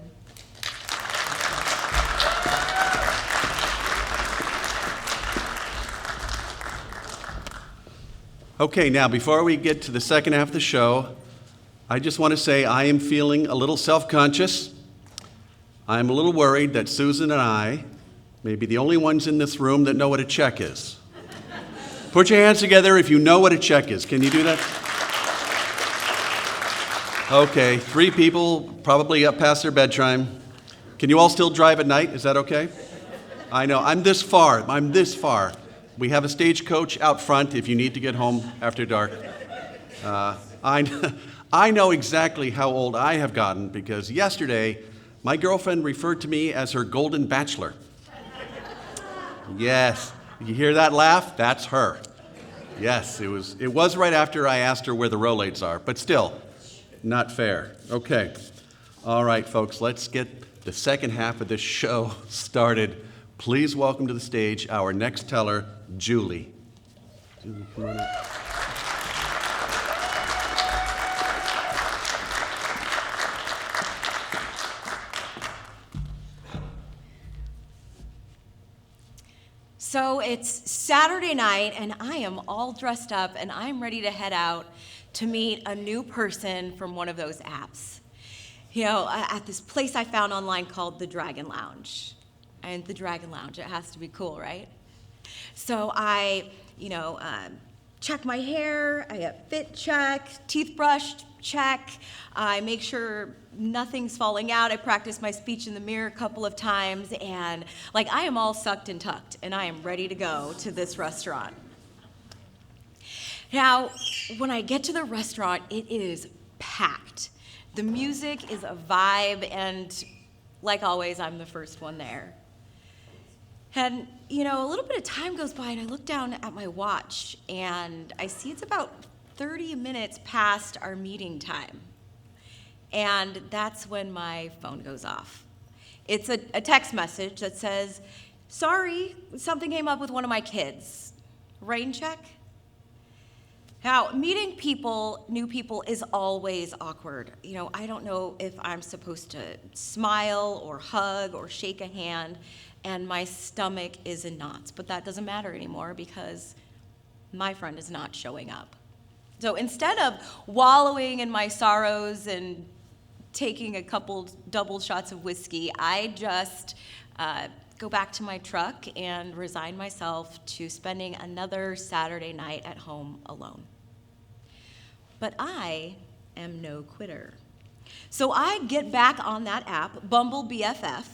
Okay, now before we get to the second half of the show, I just want to say I am feeling a little self-conscious. I'm a little worried that Susan and I may be the only ones in this room that know what a check is. Put your hands together if you know what a check is. Can you do that? Okay, 3 people, probably up past their bedtime. Can you all still drive at night? Is that okay? I know, I'm this far. We have a stagecoach out front if you need to get home after dark. I know exactly how old I have gotten because yesterday my girlfriend referred to me as her golden bachelor. Yes, you hear that laugh? That's her. Yes, it was right after I asked her where the Rolaids are, but still, not fair. Okay, all right, folks, let's get the second half of this show started. Please welcome to the stage our next teller, Julie. Julie, come on up. So it's Saturday night, and I am all dressed up, and I'm ready to head out to meet a new person from one of those apps. You know, at this place I found online called the Dragon Lounge. And the Dragon Lounge, it has to be cool, right? So I, check my hair, I get fit check, teeth brushed, check. I make sure nothing's falling out. I practice my speech in the mirror a couple of times, and I am all sucked and tucked, and I am ready to go to this restaurant. Now, when I get to the restaurant, it is packed. The music is a vibe, and like always, I'm the first one there. And, a little bit of time goes by, and I look down at my watch, and I see it's about 30 minutes past our meeting time. And that's when my phone goes off. It's a text message that says, "Sorry, something came up with one of my kids. Rain check?" Now, meeting new people is always awkward. I don't know if I'm supposed to smile or hug or shake a hand, and my stomach is in knots, but that doesn't matter anymore because my friend is not showing up. So instead of wallowing in my sorrows and taking a couple double shots of whiskey, I just go back to my truck and resign myself to spending another Saturday night at home alone. But I am no quitter. So I get back on that app, Bumble BFF,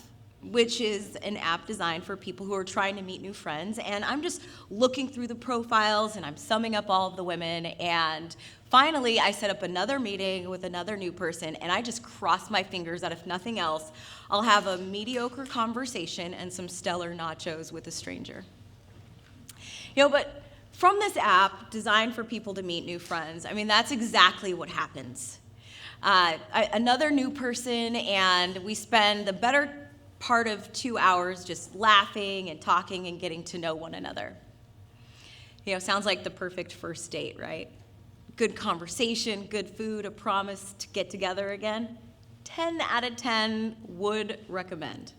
which is an app designed for people who are trying to meet new friends. And I'm just looking through the profiles, and I'm summing up all of the women. And finally, I set up another meeting with another new person, and I just cross my fingers that if nothing else, I'll have a mediocre conversation and some stellar nachos with a stranger. But from this app designed for people to meet new friends, that's exactly what happens. Another new person, and we spend the better part of 2 hours just laughing and talking and getting to know one another. Sounds like the perfect first date, right? Good conversation, good food, a promise to get together again. 10 out of 10 would recommend.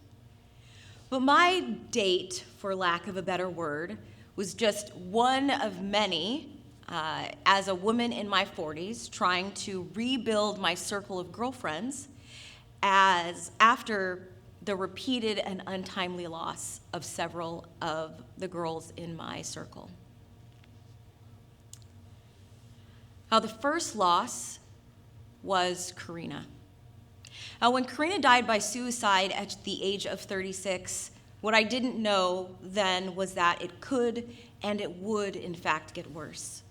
But my date, for lack of a better word, was just one of many as a woman in my 40s trying to rebuild my circle of girlfriends after the repeated and untimely loss of several of the girls in my circle. Now, the first loss was Karina. Now, when Karina died by suicide at the age of 36, what I didn't know then was that it could and it would, in fact, get worse.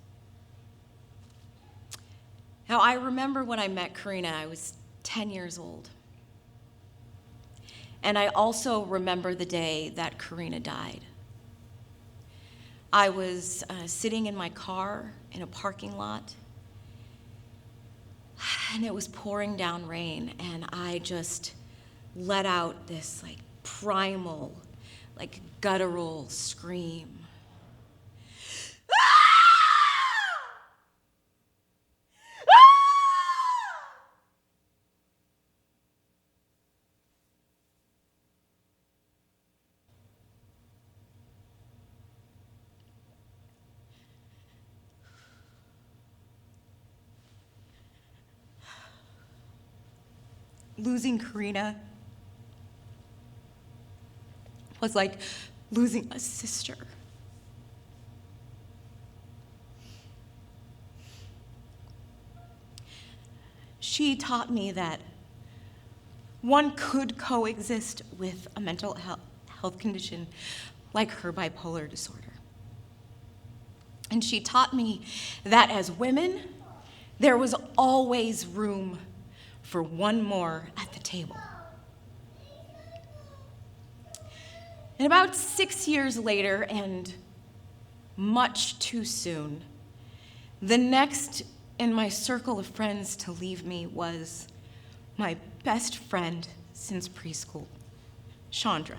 Now, I remember when I met Karina, I was 10 years old. And I also remember the day that Karina died. I was sitting in my car in a parking lot, and it was pouring down rain, and I just let out this primal, guttural scream. Losing Karina was like losing a sister. She taught me that one could coexist with a mental health condition like her bipolar disorder. And she taught me that as women, there was always room for one more at the table. And about 6 years later, and much too soon, the next in my circle of friends to leave me was my best friend since preschool, Chandra.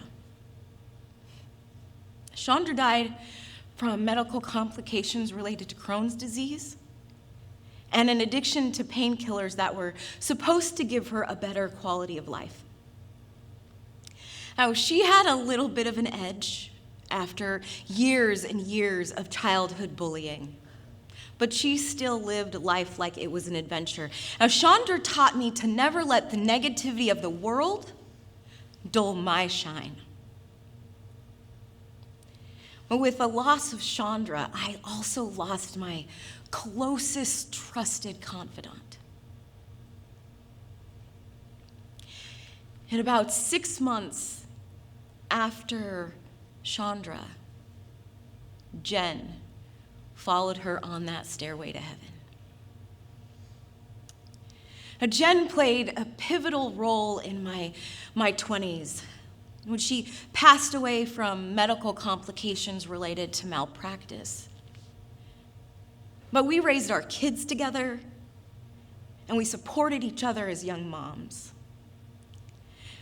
Chandra died from medical complications related to Crohn's disease and an addiction to painkillers that were supposed to give her a better quality of life. Now, she had a little bit of an edge after years and years of childhood bullying, but she still lived life like it was an adventure. Now, Chandra taught me to never let the negativity of the world dull my shine. But with the loss of Chandra, I also lost my closest trusted confidant. In about 6 months after Chandra, Jen followed her on that stairway to heaven. Now, Jen played a pivotal role in my 20s when she passed away from medical complications related to malpractice. But we raised our kids together, and we supported each other as young moms.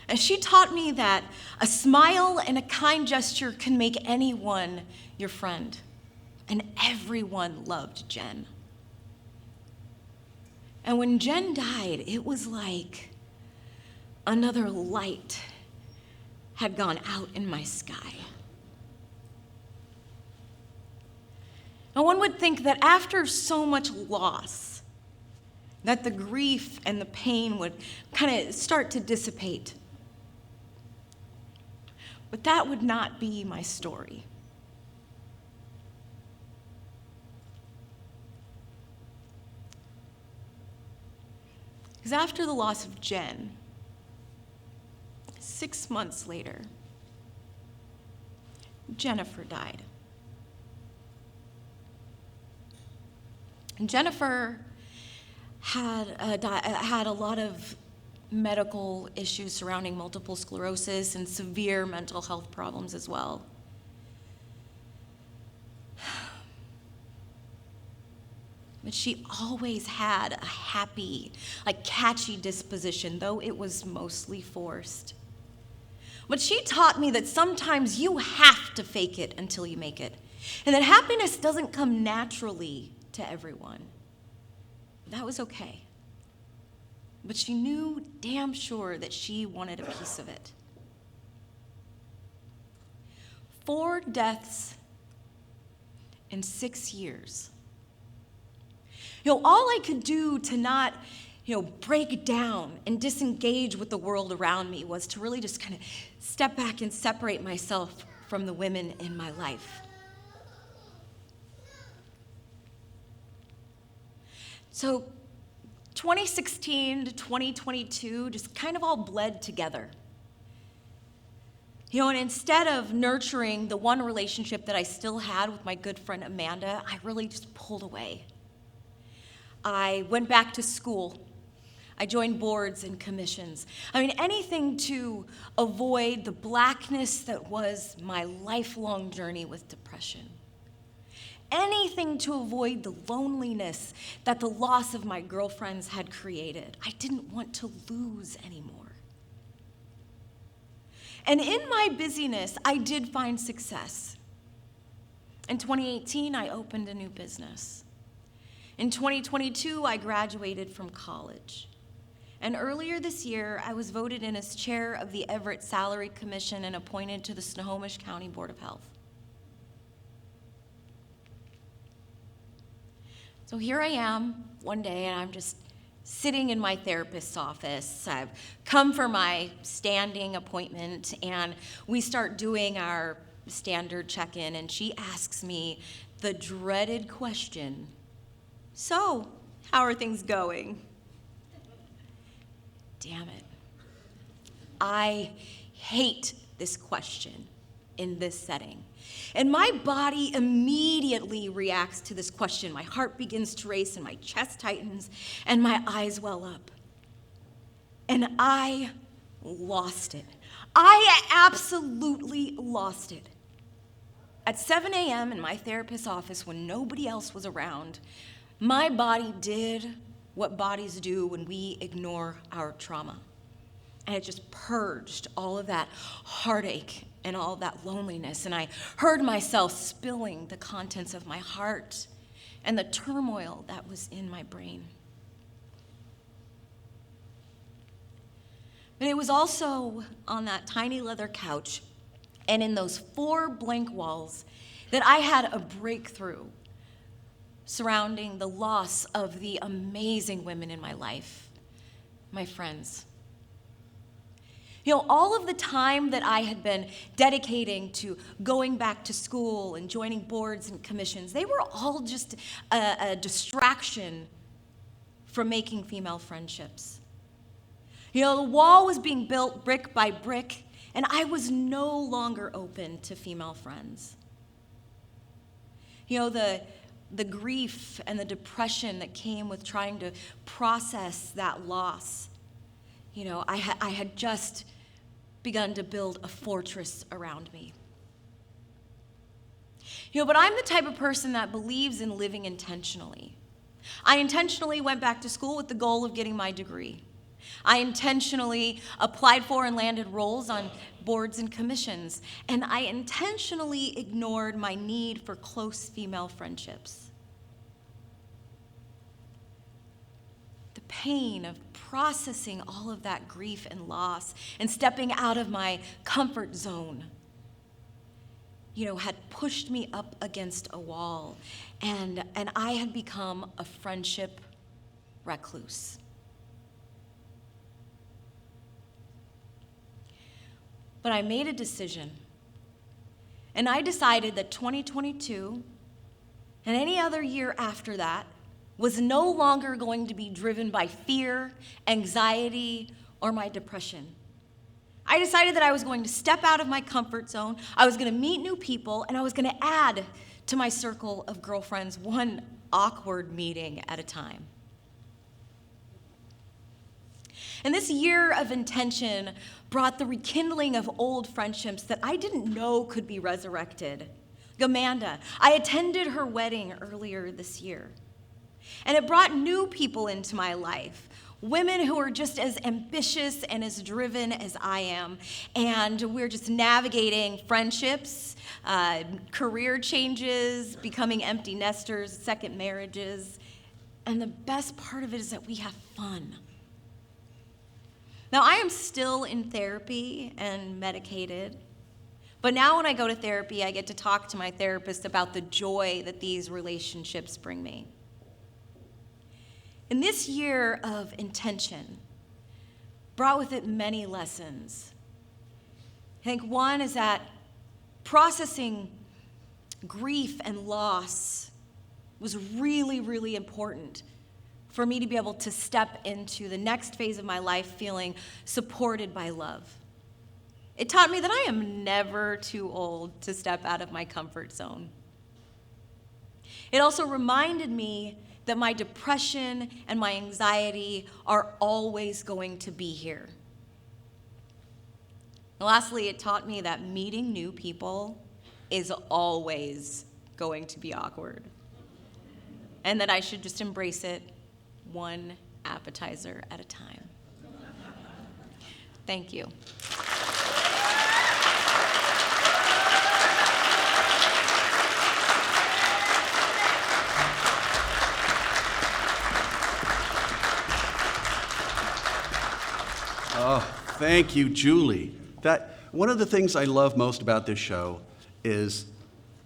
And she taught me that a smile and a kind gesture can make anyone your friend. And everyone loved Jen. And when Jen died, it was like another light had gone out in my sky. Now, one would think that after so much loss, that the grief and the pain would kind of start to dissipate. But that would not be my story. Because after the loss of Jen, 6 months later, Jennifer died. And Jennifer had a lot of medical issues surrounding multiple sclerosis and severe mental health problems as well. But she always had a happy, catchy disposition, though it was mostly forced. But she taught me that sometimes you have to fake it until you make it, and that happiness doesn't come naturally to everyone. That was okay. But she knew damn sure that she wanted a piece of it. 4 deaths in 6 years. All I could do to not, break down and disengage with the world around me was to really just kind of step back and separate myself from the women in my life. So 2016 to 2022 just kind of all bled together. And instead of nurturing the one relationship that I still had with my good friend Amanda, I really just pulled away. I went back to school. I joined boards and commissions. Anything to avoid the blackness that was my lifelong journey with depression. Anything to avoid the loneliness that the loss of my girlfriends had created. I didn't want to lose anymore. And in my busyness, I did find success. In 2018, I opened a new business. In 2022, I graduated from college. And earlier this year, I was voted in as chair of the Everett Salary Commission and appointed to the Snohomish County Board of Health. So here I am one day, and I'm just sitting in my therapist's office. I've come for my standing appointment, and we start doing our standard check-in, and she asks me the dreaded question, "So, how are things going?" Damn it. I hate this question in this setting. And my body immediately reacts to this question. My heart begins to race and my chest tightens and my eyes well up. And I lost it. I absolutely lost it. At 7 a.m. in my therapist's office when nobody else was around, my body did what bodies do when we ignore our trauma. And it just purged all of that heartache and all of that loneliness. And I heard myself spilling the contents of my heart and the turmoil that was in my brain. But it was also on that tiny leather couch and in those 4 blank walls that I had a breakthrough surrounding the loss of the amazing women in my life, my friends. All of the time that I had been dedicating to going back to school and joining boards and commissions, they were all just a distraction from making female friendships. The wall was being built brick by brick, and I was no longer open to female friends. The grief and the depression that came with trying to process that loss. I had just begun to build a fortress around me. But I'm the type of person that believes in living intentionally. I intentionally went back to school with the goal of getting my degree. I intentionally applied for and landed roles on boards and commissions, and I intentionally ignored my need for close female friendships. The pain of processing all of that grief and loss and stepping out of my comfort zone, had pushed me up against a wall, and I had become a friendship recluse. But I made a decision, and I decided that 2022 and any other year after that was no longer going to be driven by fear, anxiety, or my depression. I decided that I was going to step out of my comfort zone, I was going to meet new people, and I was going to add to my circle of girlfriends one awkward meeting at a time. And this year of intention brought the rekindling of old friendships that I didn't know could be resurrected. Amanda, I attended her wedding earlier this year. And it brought new people into my life, women who are just as ambitious and as driven as I am. And we're just navigating friendships, career changes, becoming empty nesters, second marriages. And the best part of it is that we have fun. Now, I am still in therapy and medicated, but now when I go to therapy, I get to talk to my therapist about the joy that these relationships bring me. And this year of intention brought with it many lessons. I think one is that processing grief and loss was really, really important for me to be able to step into the next phase of my life feeling supported by love. It taught me that I am never too old to step out of my comfort zone. It also reminded me that my depression and my anxiety are always going to be here. And lastly, it taught me that meeting new people is always going to be awkward, and that I should just embrace it one appetizer at a time. Thank you. Oh, thank you, Julie. One of the things I love most about this show is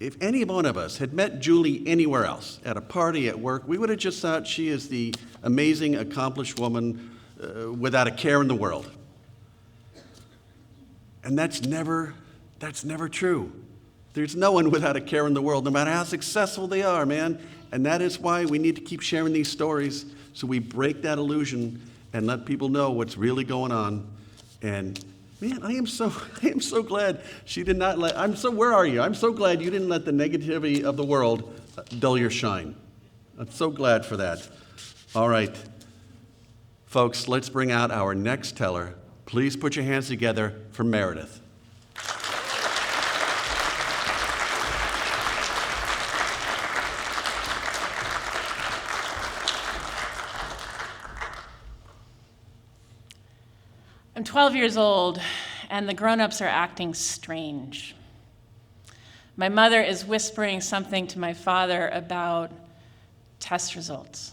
if any one of us had met Julie anywhere else, at a party, at work, we would have just thought she is the amazing, accomplished woman without a care in the world. And that's never true. There's no one without a care in the world, no matter how successful they are, man. And that is why we need to keep sharing these stories so we break that illusion and let people know what's really going on. And man, I am so glad she did not let, where are you? I'm so glad you didn't let the negativity of the world dull your shine. I'm so glad for that. All right, folks, let's bring out our next teller. Please put your hands together for Meredith. I'm 12 years old, and the grown-ups are acting strange. My mother is whispering something to my father about test results.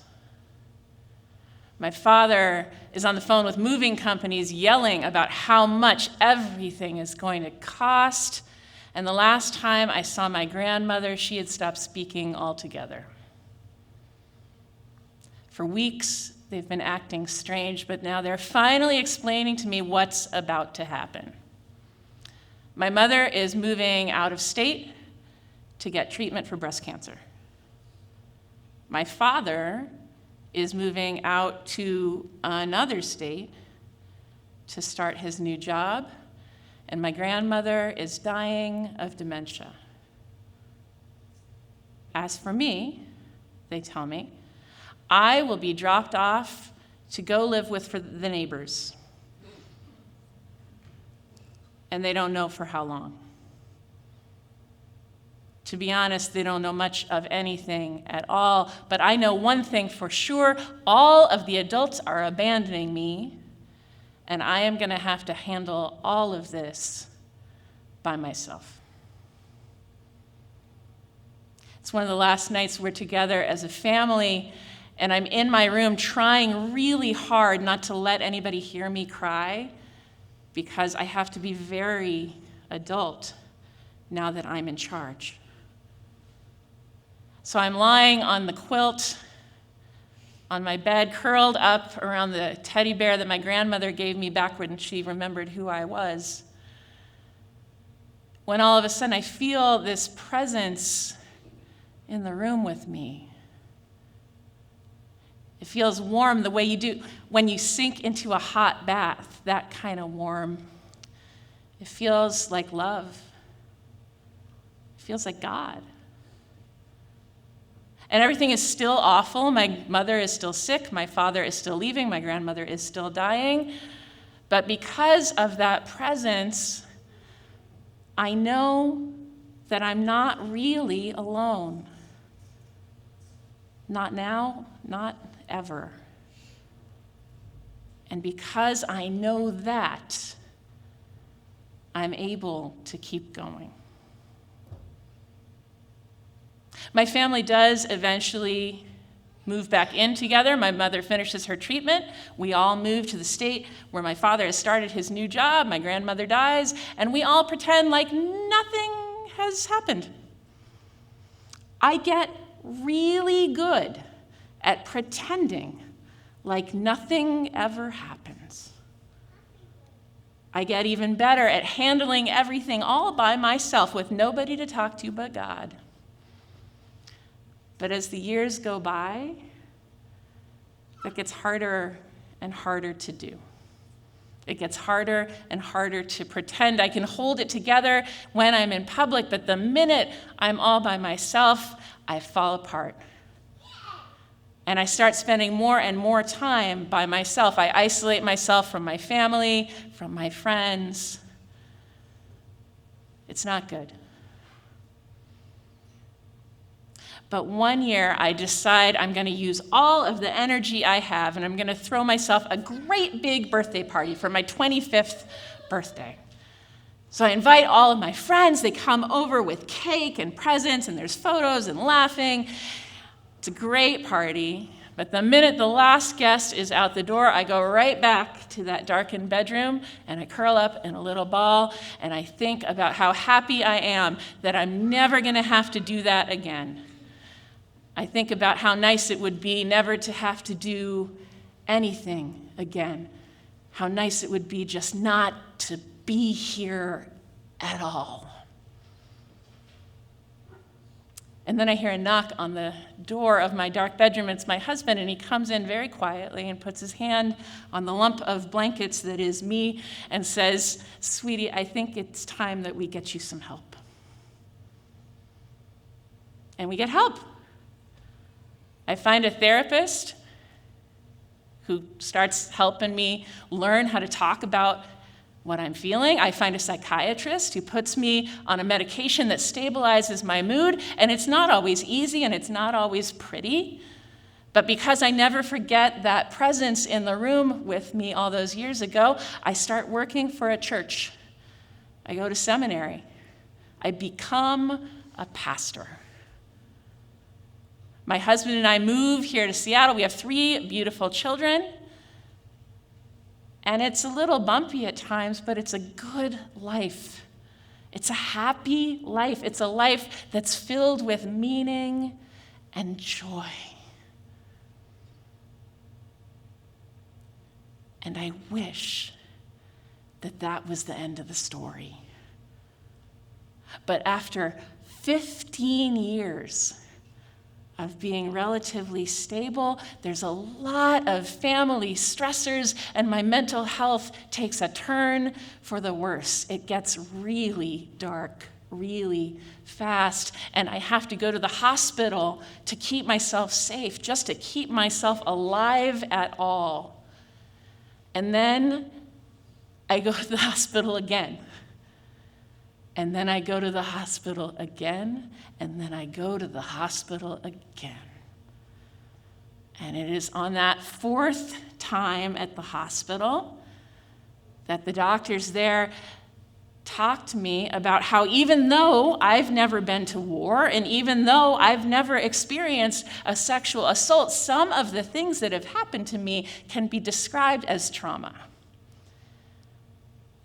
My father is on the phone with moving companies yelling about how much everything is going to cost, and the last time I saw my grandmother, she had stopped speaking altogether. For weeks, they've been acting strange, but now they're finally explaining to me what's about to happen. My mother is moving out of state to get treatment for breast cancer. My father is moving out to another state to start his new job, and my grandmother is dying of dementia. As for me, they tell me, I will be dropped off to go live with the neighbors. And they don't know for how long. To be honest, they don't know much of anything at all, but I know one thing for sure, all of the adults are abandoning me, and I am gonna have to handle all of this by myself. It's one of the last nights we're together as a family, and I'm in my room trying really hard not to let anybody hear me cry because I have to be very adult now that I'm in charge. So I'm lying on the quilt on my bed, curled up around the teddy bear that my grandmother gave me back when she remembered who I was. When all of a sudden I feel this presence in the room with me. It feels warm the way you do when you sink into a hot bath, that kind of warm. It feels like love. It feels like God. And everything is still awful. My mother is still sick. My father is still leaving. My grandmother is still dying. But because of that presence, I know that I'm not really alone. Not now, not ever. And because I know that, I'm able to keep going. My family does eventually move back in together. My mother finishes her treatment. We all move to the state where my father has started his new job. My grandmother dies, and we all pretend like nothing has happened. I get really good at pretending like nothing ever happens. I get even better at handling everything all by myself with nobody to talk to but God. But as the years go by, that gets harder and harder to do. It gets harder and harder to pretend I can hold it together when I'm in public, but the minute I'm all by myself, I fall apart. And I start spending more and more time by myself. I isolate myself from my family, from my friends. It's not good. But one year, I decide I'm going to use all of the energy I have, and I'm going to throw myself a great big birthday party for my 25th birthday. So I invite all of my friends. They come over with cake and presents, and there's photos and laughing. It's a great party. But the minute the last guest is out the door, I go right back to that darkened bedroom, and I curl up in a little ball, and I think about how happy I am that I'm never going to have to do that again. I think about how nice it would be never to have to do anything again. How nice it would be just not to be here at all. And then I hear a knock on the door of my dark bedroom. It's my husband, and he comes in very quietly and puts his hand on the lump of blankets that is me and says, "Sweetie, I think it's time that we get you some help." And we get help. I find a therapist who starts helping me learn how to talk about what I'm feeling. I find a psychiatrist who puts me on a medication that stabilizes my mood, and it's not always easy and it's not always pretty. But because I never forget that presence in the room with me all those years ago, I start working for a church. I go to seminary. I become a pastor. My husband and I move here to Seattle. We have 3 beautiful children. And it's a little bumpy at times, but it's a good life. It's a happy life. It's a life that's filled with meaning and joy. And I wish that that was the end of the story. But after 15 years of being relatively stable, there's a lot of family stressors, and my mental health takes a turn for the worse. It gets really dark, really fast, and I have to go to the hospital to keep myself safe, just to keep myself alive at all. And then I go to the hospital again. And then I go to the hospital again, and then I go to the hospital again. And it is on that 4th time at the hospital that the doctors there talk to me about how even though I've never been to war, and even though I've never experienced a sexual assault, some of the things that have happened to me can be described as trauma.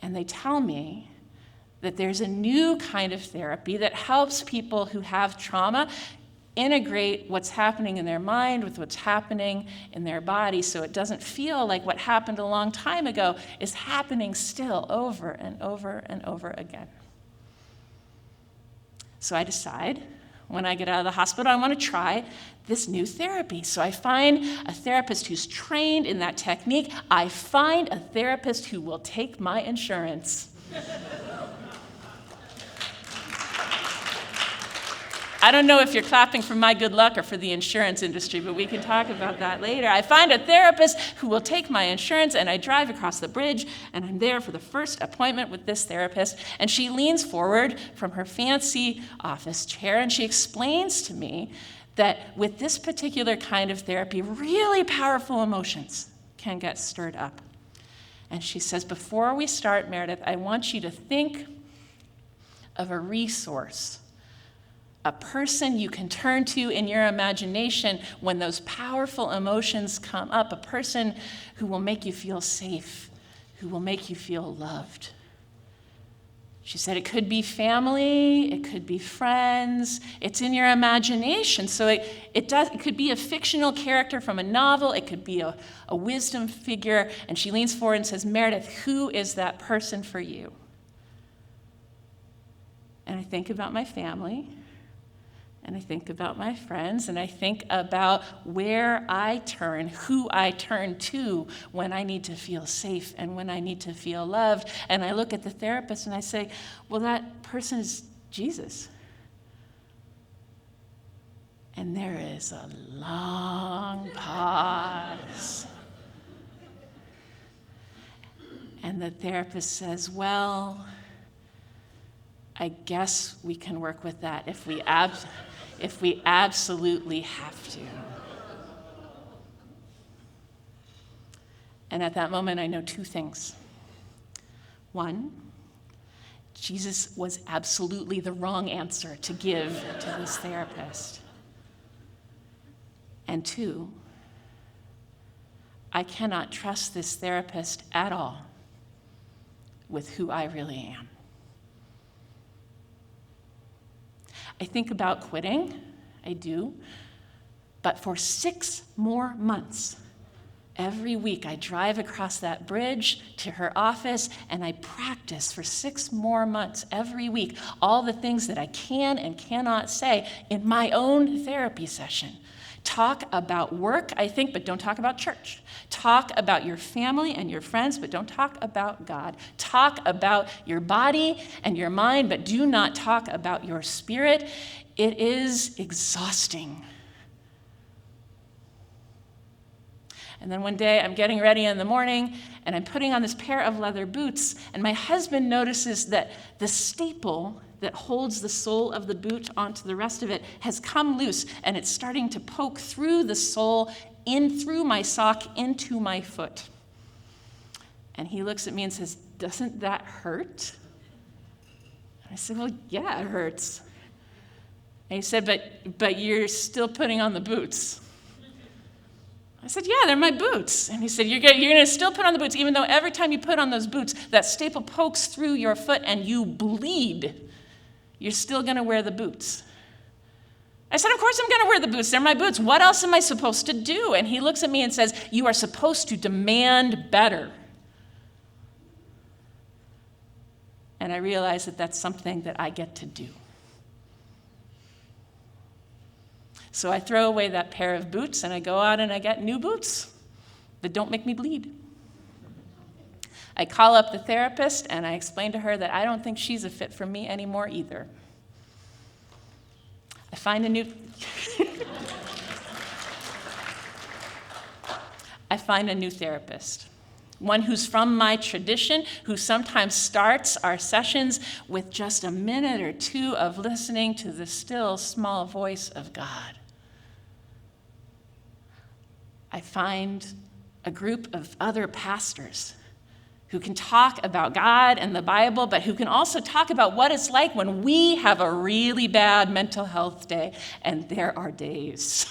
And they tell me that there's a new kind of therapy that helps people who have trauma integrate what's happening in their mind with what's happening in their body, so it doesn't feel like what happened a long time ago is happening still over and over and over again. So I decide, when I get out of the hospital, I want to try this new therapy. So I find a therapist who's trained in that technique. I find a therapist who will take my insurance. I don't know if you're clapping for my good luck or for the insurance industry, but we can talk about that later. I find a therapist who will take my insurance, and I drive across the bridge, and I'm there for the first appointment with this therapist, and she leans forward from her fancy office chair, and she explains to me that with this particular kind of therapy, really powerful emotions can get stirred up. And she says, "Before we start, Meredith, I want you to think of a resource, a person you can turn to in your imagination when those powerful emotions come up, a person who will make you feel safe, who will make you feel loved." She said it could be family, it could be friends, it's in your imagination. So it could be a fictional character from a novel, it could be a wisdom figure, and she leans forward and says, "Meredith, who is that person for you?" And I think about my family, and I think about my friends, and I think about where I turn, who I turn to when I need to feel safe and when I need to feel loved. And I look at the therapist and I say, well, that person is Jesus. And there is a long pause. And the therapist says, well, I guess we can work with that if we absolutely have to. And at that moment, I know two things. One, Jesus was absolutely the wrong answer to give to this therapist. And two, I cannot trust this therapist at all with who I really am. I think about quitting, I do, but for 6 more months, every week I drive across that bridge to her office and I practice for 6 more months every week all the things that I can and cannot say in my own therapy session. Talk about work, I think, but don't talk about church. Talk about your family and your friends, but don't talk about God. Talk about your body and your mind, but do not talk about your spirit. It is exhausting. And then one day I'm getting ready in the morning and I'm putting on this pair of leather boots, and my husband notices that the staple that holds the sole of the boot onto the rest of it has come loose, and it's starting to poke through the sole, in through my sock, into my foot. And he looks at me and says, "Doesn't that hurt?" And I said, "Well, yeah, it hurts." And he said, but you're still putting on the boots. I said, "Yeah, they're my boots." And he said, you're going to still put on the boots, even though every time you put on those boots, that staple pokes through your foot and you bleed. You're still going to wear the boots. I said, "Of course I'm going to wear the boots. They're my boots. What else am I supposed to do?" And he looks at me and says, "You are supposed to demand better." And I realize that that's something that I get to do. So I throw away that pair of boots and I go out and I get new boots that don't make me bleed. I call up the therapist and I explain to her that I don't think she's a fit for me anymore either. I find a new therapist, one who's from my tradition, who sometimes starts our sessions with just a minute or two of listening to the still small voice of God. I find a group of other pastors who can talk about God and the Bible, but who can also talk about what it's like when we have a really bad mental health day, and there are days.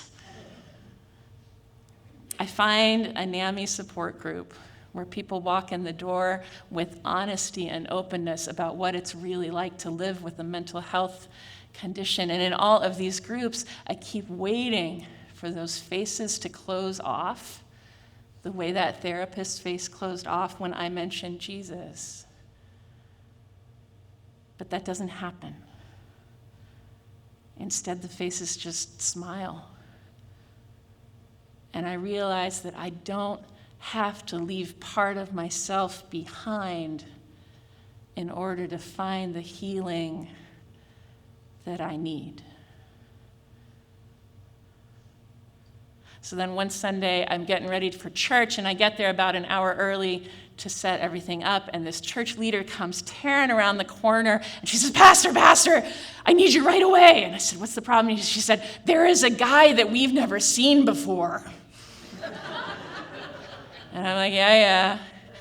I find a NAMI support group where people walk in the door with honesty and openness about what it's really like to live with a mental health condition. And in all of these groups, I keep waiting for those faces to close off, the way that therapist's face closed off when I mentioned Jesus. But that doesn't happen. Instead, the faces just smile. And I realize that I don't have to leave part of myself behind in order to find the healing that I need. So then one Sunday, I'm getting ready for church, and I get there about an hour early to set everything up, and this church leader comes tearing around the corner, and she says, Pastor, I need you right away." And I said, "What's the problem?" She said, "There is a guy that we've never seen before." And I'm like, yeah.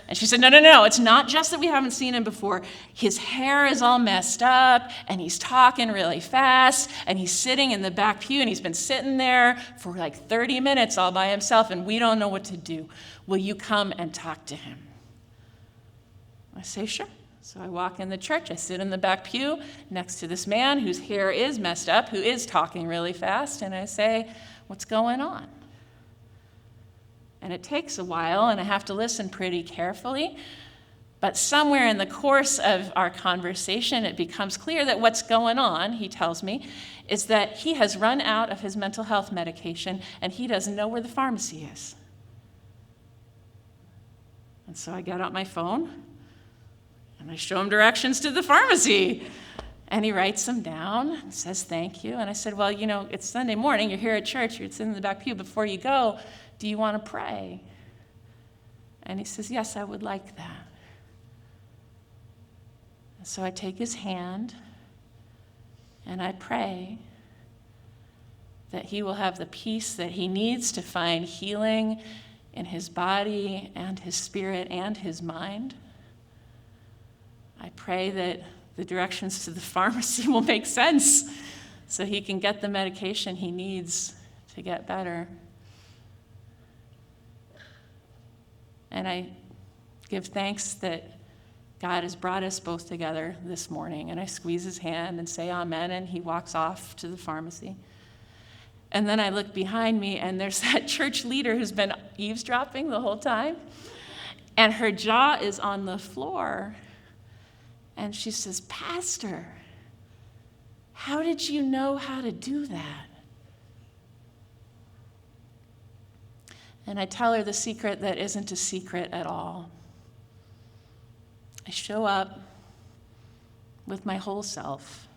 And she said, no, it's not just that we haven't seen him before. His hair is all messed up, and he's talking really fast, and he's sitting in the back pew, and he's been sitting there for like 30 minutes all by himself, and we don't know what to do. Will you come and talk to him? I say, sure. So I walk in the church. I sit in the back pew next to this man whose hair is messed up, who is talking really fast, and I say, "What's going on?" And it takes a while, and I have to listen pretty carefully. But somewhere in the course of our conversation, it becomes clear that what's going on, he tells me, is that he has run out of his mental health medication and he doesn't know where the pharmacy is. And so I get out my phone and I show him directions to the pharmacy. And he writes them down and says, thank you. And I said, well, it's Sunday morning, you're here at church, you're sitting in the back pew. Before you go, do you want to pray? And he says, yes, I would like that. And so I take his hand and I pray that he will have the peace that he needs to find healing in his body and his spirit and his mind. I pray that the directions to the pharmacy will make sense so he can get the medication he needs to get better. And I give thanks that God has brought us both together this morning. And I squeeze his hand and say amen, and he walks off to the pharmacy. And then I look behind me, and there's that church leader who's been eavesdropping the whole time. And her jaw is on the floor. And she says, Pastor, how did you know how to do that? And I tell her the secret that isn't a secret at all. I show up with my whole self.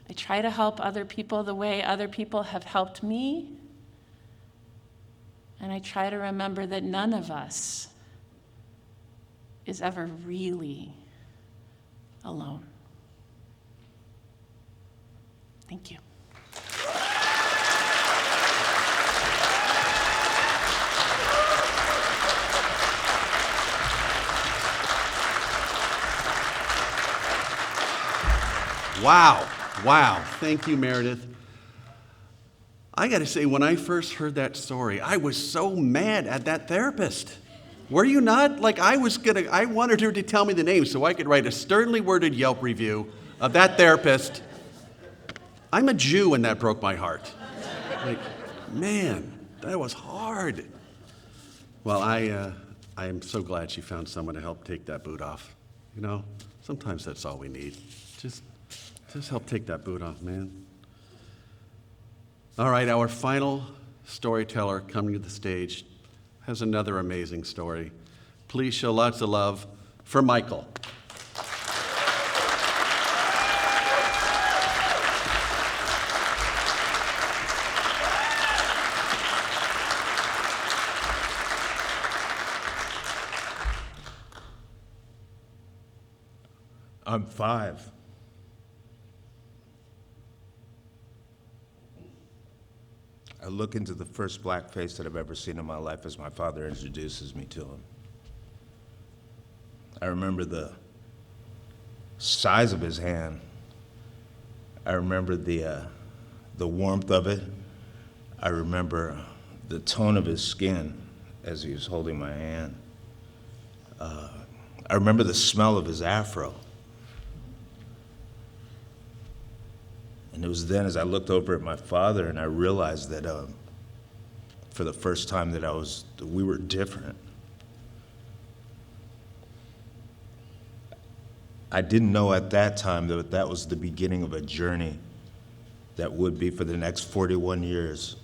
I try to help other people the way other people have helped me. And I try to remember that none of us is ever really alone. Thank you. Wow. Thank you, Meredith. I got to say, when I first heard that story, I was so mad at that therapist. Were you not? I wanted her to tell me the name so I could write a sternly worded Yelp review of that therapist. I'm a Jew, and that broke my heart. Man, that was hard. Well, I am so glad she found someone to help take that boot off. Sometimes that's all we need. Just help take that boot off, man. All right, our final storyteller coming to the stage has another amazing story. Please show lots of love for Michael. I'm 5. I look into the first black face that I've ever seen in my life as my father introduces me to him. I remember the size of his hand. I remember the warmth of it. I remember the tone of his skin as he was holding my hand. I remember the smell of his afro. And it was then as I looked over at my father and I realized that for the first time that we were different. I didn't know at that time that that was the beginning of a journey that would be for the next 41 years,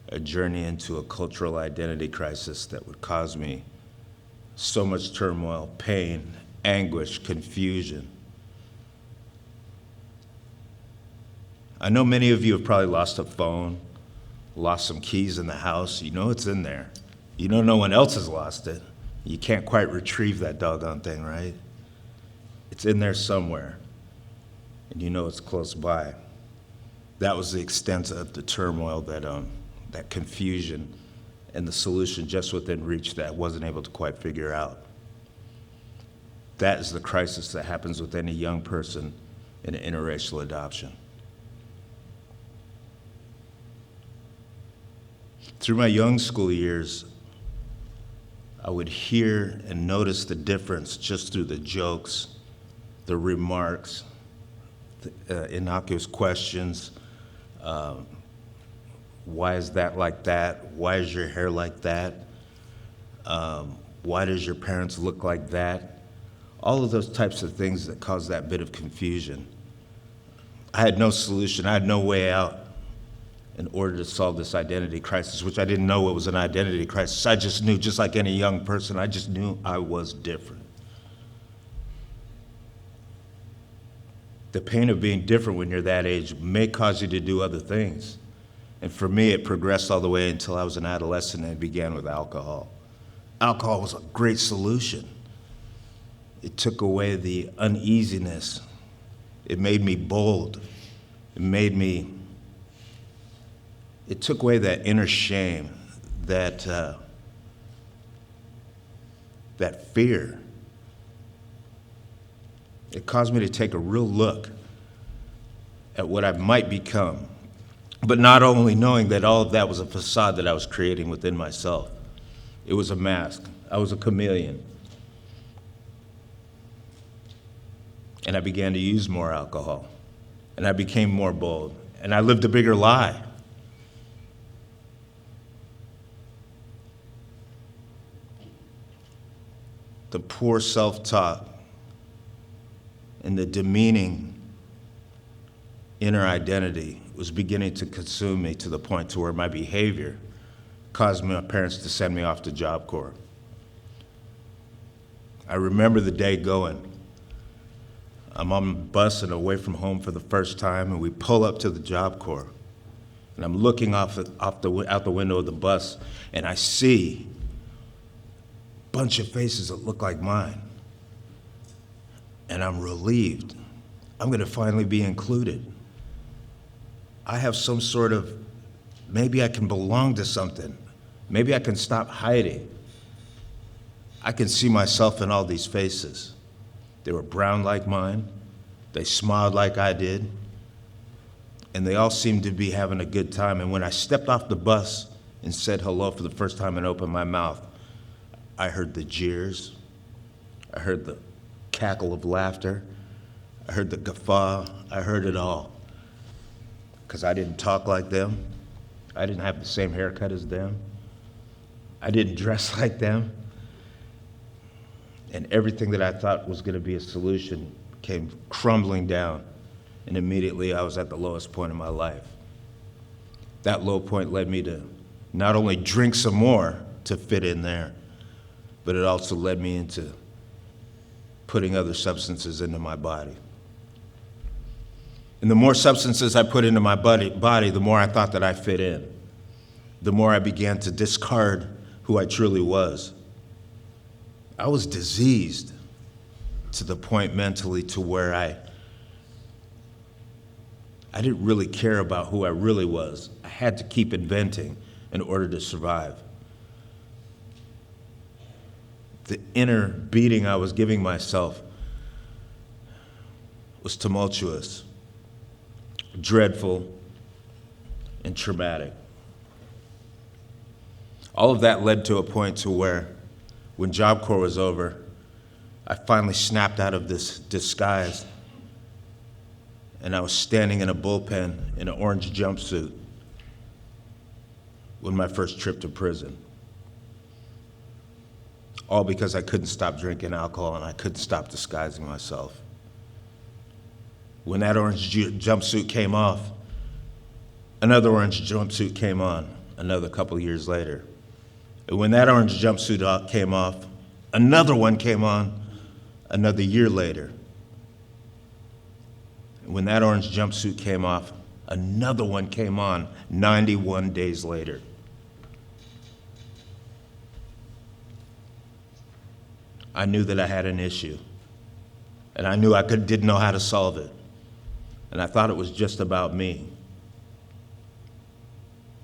a journey into a cultural identity crisis that would cause me so much turmoil, pain, anguish, confusion. I know many of you have probably lost a phone, lost some keys in the house. You know it's in there. You know no one else has lost it. You can't quite retrieve that doggone thing, right? It's in there somewhere, and you know it's close by. That was the extent of the turmoil, that confusion, and the solution just within reach that I wasn't able to quite figure out. That is the crisis that happens with any young person in an interracial adoption. Through my young school years, I would hear and notice the difference just through the jokes, the remarks, the innocuous questions. Why is that like that? Why is your hair like that? Why does your parents look like that? All of those types of things that cause that bit of confusion. I had no solution. I had no way out in order to solve this identity crisis, which I didn't know it was an identity crisis. I just knew, just like any young person, I just knew I was different. The pain of being different when you're that age may cause you to do other things. And for me, it progressed all the way until I was an adolescent, and it began with alcohol. Alcohol was a great solution. It took away the uneasiness. It made me bold. It took away that inner shame, that fear. It caused me to take a real look at what I might become, but not only knowing that all of that was a facade that I was creating within myself. It was a mask. I was a chameleon. And I began to use more alcohol, and I became more bold, and I lived a bigger lie. The poor self-talk and the demeaning inner identity was beginning to consume me to the point to where my behavior caused my parents to send me off to Job Corps. I remember the day going. I'm on the bus and away from home for the first time, and we pull up to the Job Corps. And I'm looking out the window of the bus, and I see a bunch of faces that look like mine. And I'm relieved. I'm gonna finally be included. I have some sort of, maybe I can belong to something. Maybe I can stop hiding. I can see myself in all these faces. They were brown like mine. They smiled like I did. And they all seemed to be having a good time. And when I stepped off the bus and said hello for the first time and opened my mouth, I heard the jeers. I heard the cackle of laughter. I heard the guffaw. I heard it all. Because I didn't talk like them. I didn't have the same haircut as them. I didn't dress like them. And everything that I thought was going to be a solution came crumbling down. And immediately I was at the lowest point in my life. That low point led me to not only drink some more to fit in there, but it also led me into putting other substances into my body. And the more substances I put into my body, the more I thought that I fit in. The more I began to discard who I truly was. I was diseased to the point mentally to where I didn't really care about who I really was. I had to keep inventing in order to survive. The inner beating I was giving myself was tumultuous, dreadful, and traumatic. All of that led to a point to where, when Job Corps was over, I finally snapped out of this disguise, and I was standing in a bullpen in an orange jumpsuit with my first trip to prison. All because I couldn't stop drinking alcohol and I couldn't stop disguising myself. When that orange jumpsuit came off, another orange jumpsuit came on another couple years later. And when that orange jumpsuit came off, another one came on another year later. And when that orange jumpsuit came off, another one came on 91 days later. I knew that I had an issue, and I knew I didn't know how to solve it, and I thought it was just about me.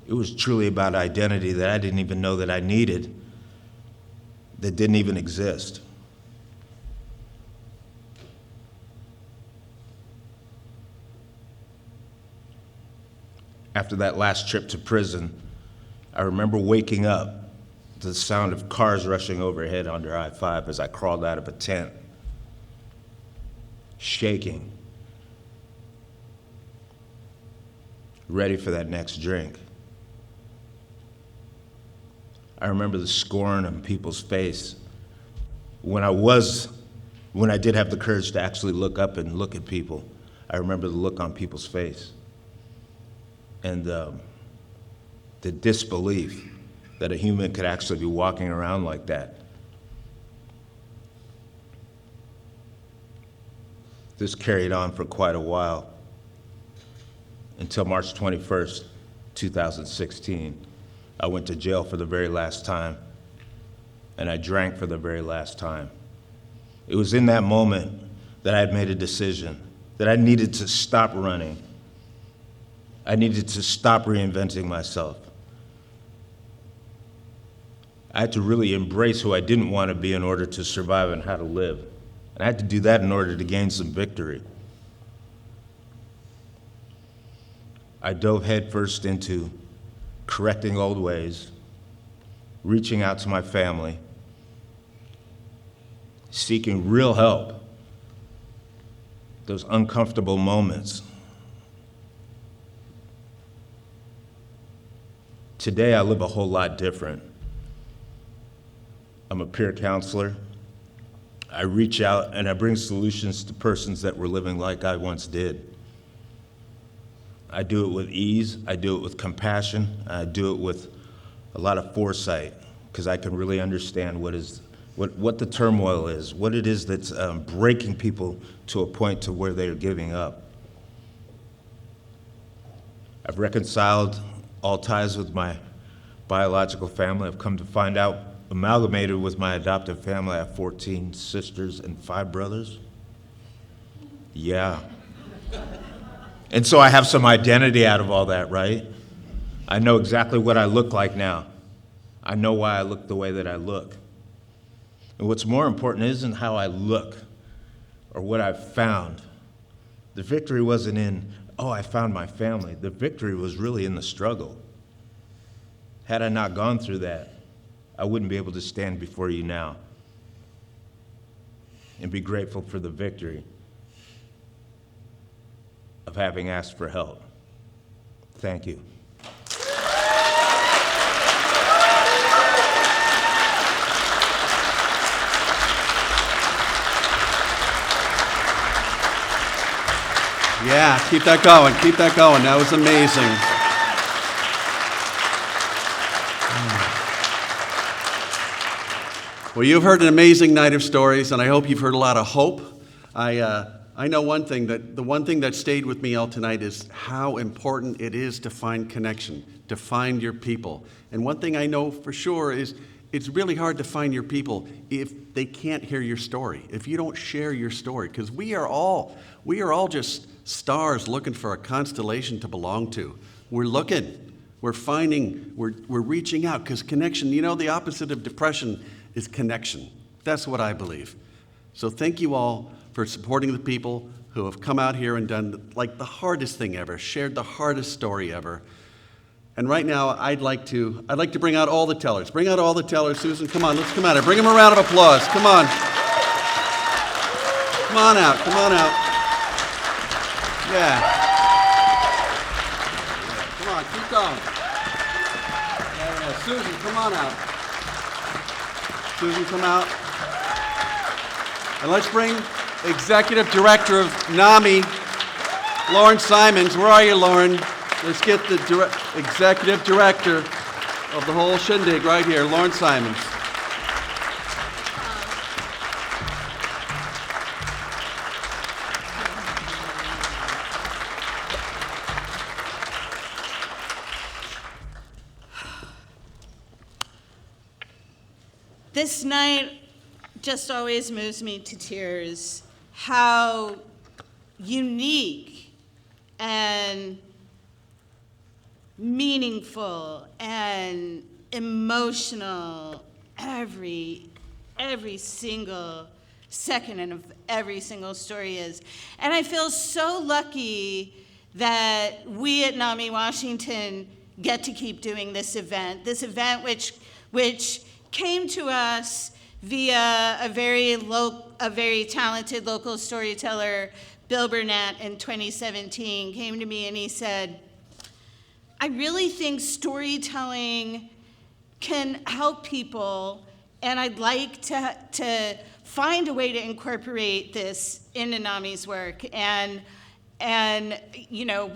It was truly about identity that I didn't even know that I needed, that didn't even exist. After that last trip to prison, I remember waking up to the sound of cars rushing overhead under I-5 as I crawled out of a tent, shaking, ready for that next drink. I remember the scorn on people's face when I did have the courage to actually look up and look at people, I remember the look on people's face and the disbelief that a human could actually be walking around like that. This carried on for quite a while until March 21st, 2016. I went to jail for the very last time, and I drank for the very last time. It was in that moment that I had made a decision that I needed to stop running. I needed to stop reinventing myself. I had to really embrace who I didn't want to be in order to survive and how to live. And I had to do that in order to gain some victory. I dove headfirst into correcting old ways, reaching out to my family, seeking real help. Those uncomfortable moments. Today, I live a whole lot different. I'm a peer counselor. I reach out and I bring solutions to persons that were living like I once did. I do it with ease, I do it with compassion, I do it with a lot of foresight, because I can really understand what the turmoil is, what it is that's breaking people to a point to where they're giving up. I've reconciled all ties with my biological family. I've come to find out, amalgamated with my adoptive family, I have 14 sisters and 5 brothers. Yeah. And so I have some identity out of all that, right? I know exactly what I look like now. I know why I look the way that I look. And what's more important isn't how I look or what I've found. The victory wasn't in, oh, I found my family. The victory was really in the struggle. Had I not gone through that, I wouldn't be able to stand before you now and be grateful for the victory of having asked for help. Thank you. Yeah, keep that going, keep that going. That was amazing. Well, you've heard an amazing night of stories, and I hope you've heard a lot of hope. I know one thing, that the one thing that stayed with me all tonight is how important it is to find connection, to find your people. And one thing I know for sure is it's really hard to find your people if they can't hear your story, if you don't share your story, because we are all just stars looking for a constellation to belong to. We're looking, we're finding, we're reaching out, because connection, you know, the opposite of depression is connection. That's what I believe. So thank you all for supporting the people who have come out here and done like the hardest thing ever, shared the hardest story ever. And right now, I'd like to bring out all the tellers. Bring out all the tellers. Susan, come on, let's come out here. Bring them a round of applause. Come on. Come on out, come on out. Yeah. Come on, keep going. Yeah. Susan, come on out. Susan, come out. And let's bring Executive Director of NAMI, Lauren Simons. Where are you, Lauren? Let's get the Executive Director of the whole shindig right here, Lauren Simons. This night just always moves me to tears. How unique and meaningful and emotional every single second of every single story is. And I feel so lucky that we at NAMI Washington get to keep doing this event which came to us via a very talented local storyteller, Bill Burnett, in 2017, came to me and he said, I really think storytelling can help people And I'd like to find a way to incorporate this into NAMI's work. And you know,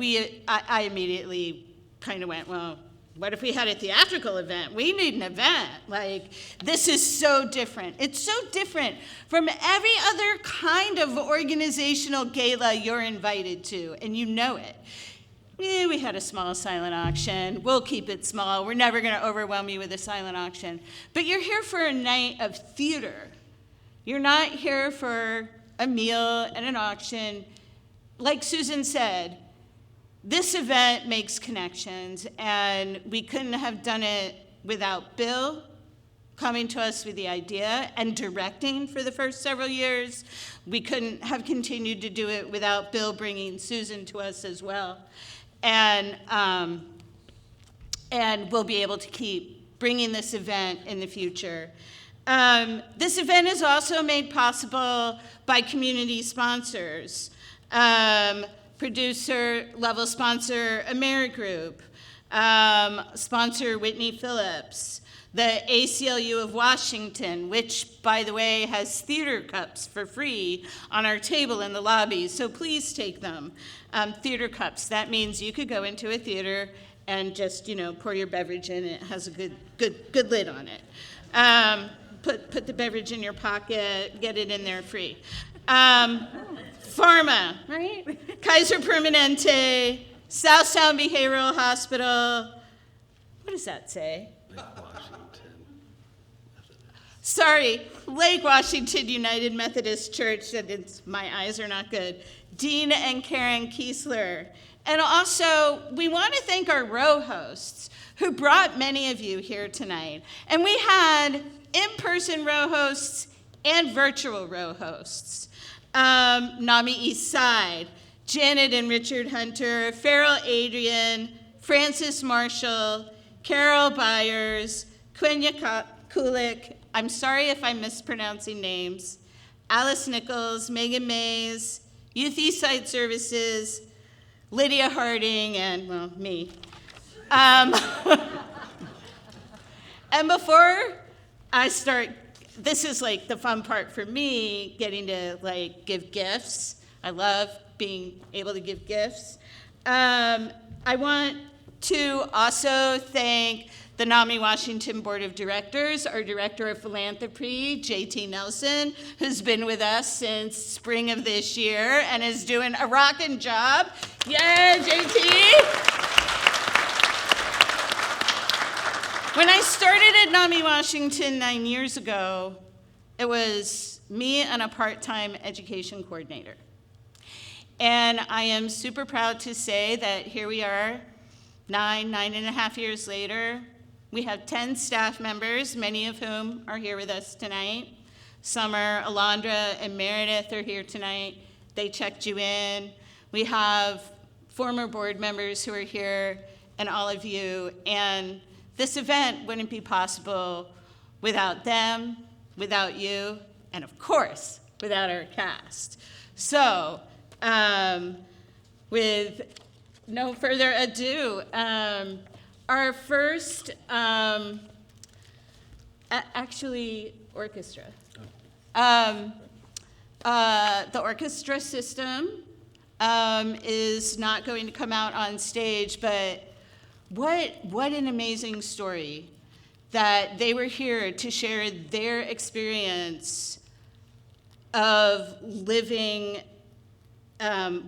I immediately kind of went, well, what if we had a theatrical event? We need an event. Like, this is so different. It's so different from every other kind of organizational gala you're invited to, and you know it. We had a small silent auction. We'll keep it small. We're never going to overwhelm you with a silent auction. But you're here for a night of theater. You're not here for a meal and an auction. Like Susan said, this event makes connections, and we couldn't have done it without Bill coming to us with the idea and directing for the first several years. We couldn't have continued to do it without Bill bringing Susan to us as well. And we'll be able to keep bringing this event in the future. This event is also made possible by community sponsors. Producer level sponsor AmeriGroup, sponsor Whitney Phillips, the ACLU of Washington, which, by the way, has theater cups for free on our table in the lobby, so please take them. Theater cups, that means you could go into a theater and just, you know, pour your beverage in. It has a good lid on it. Put the beverage in your pocket, get it in there free. Pharma, right? Kaiser Permanente, Southtown Behavioral Hospital. What does that say? Lake Washington Methodist. Sorry, Lake Washington United Methodist Church. My eyes are not good. Dean and Karen Kiesler. And also, we want to thank our row hosts who brought many of you here tonight. And we had in-person row hosts and virtual row hosts. NAMI East Side, Janet and Richard Hunter, Farrell Adrian, Francis Marshall, Carol Byers, Quenya Kulik, I'm sorry if I'm mispronouncing names, Alice Nichols, Megan Mays, Youth East Side Services, Lydia Harding, and, well, me. And before I start, this is like the fun part for me, getting to like give gifts. I love being able to give gifts. I want to also thank the NAMI Washington Board of Directors, our Director of Philanthropy, JT Nelson, who's been with us since spring of this year and is doing a rockin' job. Yeah, JT! When I started at NAMI Washington 9 years ago, it was me and a part-time education coordinator. And I am super proud to say that here we are, 9.5 years later. We have 10 staff members, many of whom are here with us tonight. Summer, Alondra, and Meredith are here tonight. They checked you in. We have former board members who are here, and all of you. And this event wouldn't be possible without them, without you, and of course, without our cast. So, with no further ado, our first, actually, orchestra. The orchestra system is not going to come out on stage, but what an amazing story that they were here to share their experience of living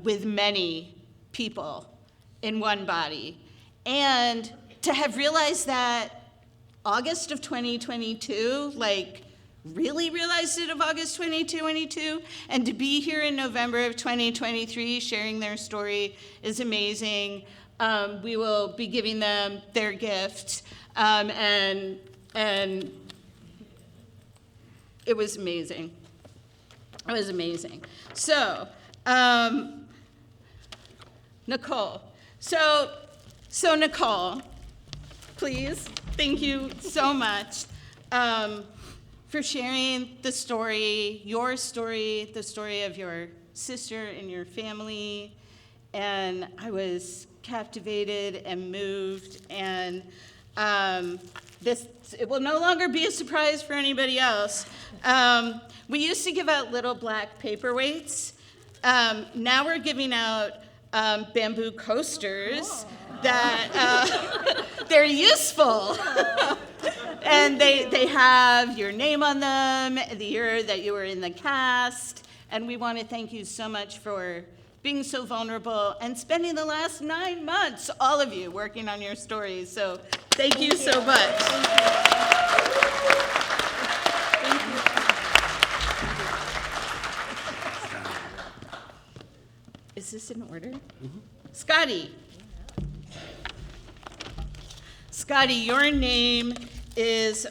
with many people in one body. And to have realized that August of 2022, like really realized it of August 2022, and to be here in November of 2023 sharing their story is amazing. We will be giving them their gift, and it was amazing. It was amazing. So, Nicole. So Nicole, please, thank you so much for sharing the story, your story, the story of your sister and your family. And I was captivated and moved, and it will no longer be a surprise for anybody else. We used to give out little black paperweights. Now we're giving out bamboo coasters that they're useful. And they have your name on them, the year that you were in the cast. And we want to thank you so much for being so vulnerable and spending the last 9 months, all of you, working on your stories. So thank you so much. Thank you. Is this in order? Mm-hmm. Scotty. Scotty, your name is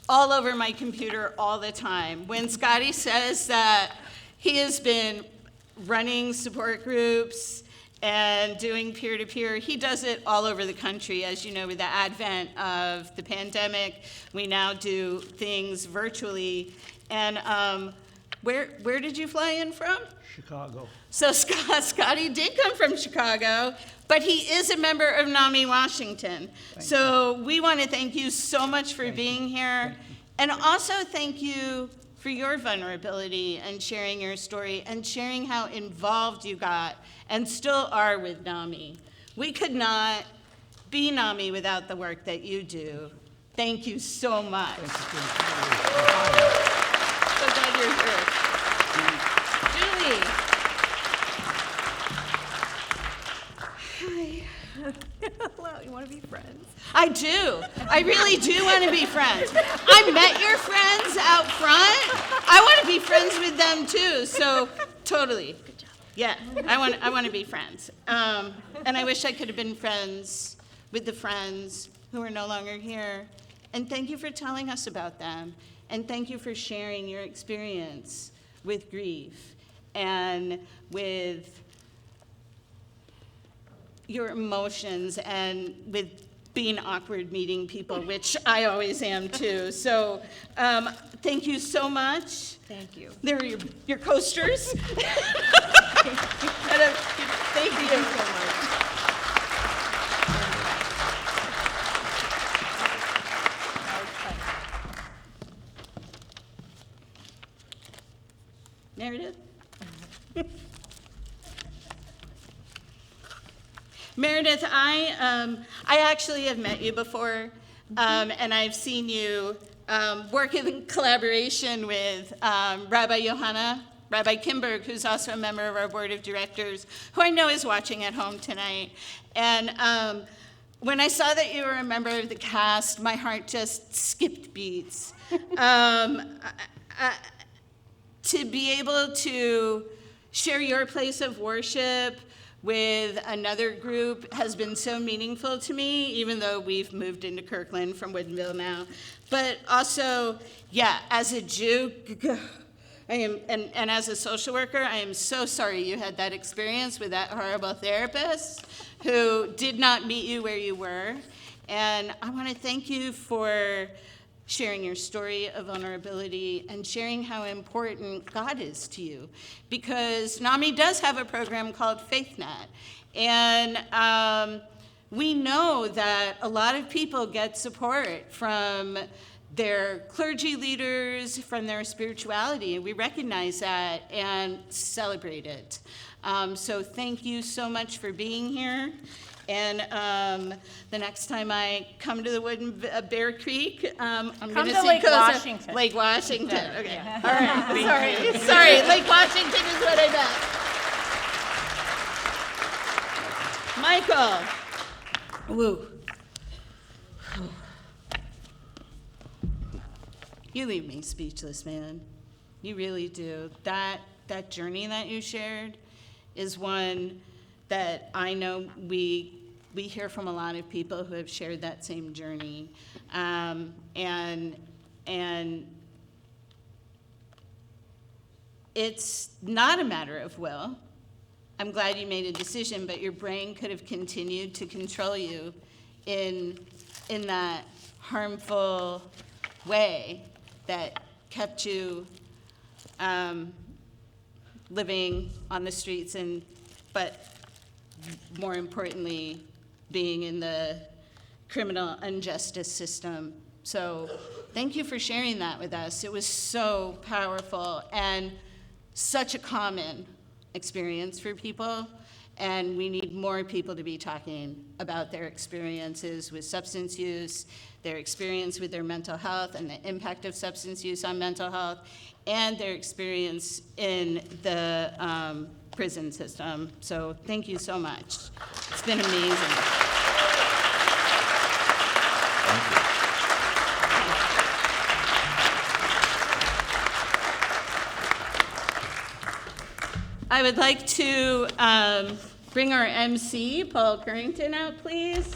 all over my computer all the time. When Scotty says that he has been running support groups and doing peer-to-peer, he does it all over the country. As you know, with the advent of the pandemic, we now do things virtually. And where did you fly in from? Chicago. So Scotty did come from Chicago, but he is a member of NAMI Washington. So we want to thank you so much for being here. And also thank you for your vulnerability and sharing your story and sharing how involved you got and still are with NAMI. We could not be NAMI without the work that you do. Thank you so much. So glad you're here. Julie. Hi. Hello, you want to be friends? I do. I really do want to be friends. I met your friends out front. I want to be friends with them too. So totally. Good job. Yeah, I want to be friends. And I wish I could have been friends with the friends who are no longer here. And thank you for telling us about them. And thank you for sharing your experience with grief and with your emotions and with being awkward meeting people, which I always am too. So thank you so much. Thank you. There are your coasters. Thank you so much. Meredith? Meredith, I actually have met you before, and I've seen you work in collaboration with Rabbi Kimberg, who's also a member of our board of directors, who I know is watching at home tonight. And when I saw that you were a member of the cast, my heart just skipped beats. To be able to share your place of worship with another group has been so meaningful to me, even though we've moved into Kirkland from Woodinville now. But also, yeah, as a Jew, I am, and as a social worker, I am so sorry you had that experience with that horrible therapist who did not meet you where you were. And I want to thank you for sharing your story of vulnerability and sharing how important God is to you. Because NAMI does have a program called FaithNet. And we know that a lot of people get support from their clergy leaders, from their spirituality, and we recognize that and celebrate it. So thank you so much for being here. And the next time I come to the Bear Creek, I'm going to see Lake Washington. Lake Washington. Okay. All right. Sorry. Lake Washington is what I meant. Michael. Woo. You leave me speechless, man. You really do. That journey that you shared is one that I know we hear from a lot of people who have shared that same journey, and it's not a matter of will. I'm glad you made a decision, but your brain could have continued to control you in that harmful way that kept you living on the streets but more importantly, being in the criminal injustice system. So thank you for sharing that with us. It was so powerful and such a common experience for people. And we need more people to be talking about their experiences with substance use, their experience with their mental health and the impact of substance use on mental health, and their experience in the prison system. So thank you so much. It's been amazing. I would like to bring our MC, Paul Currington, out, please.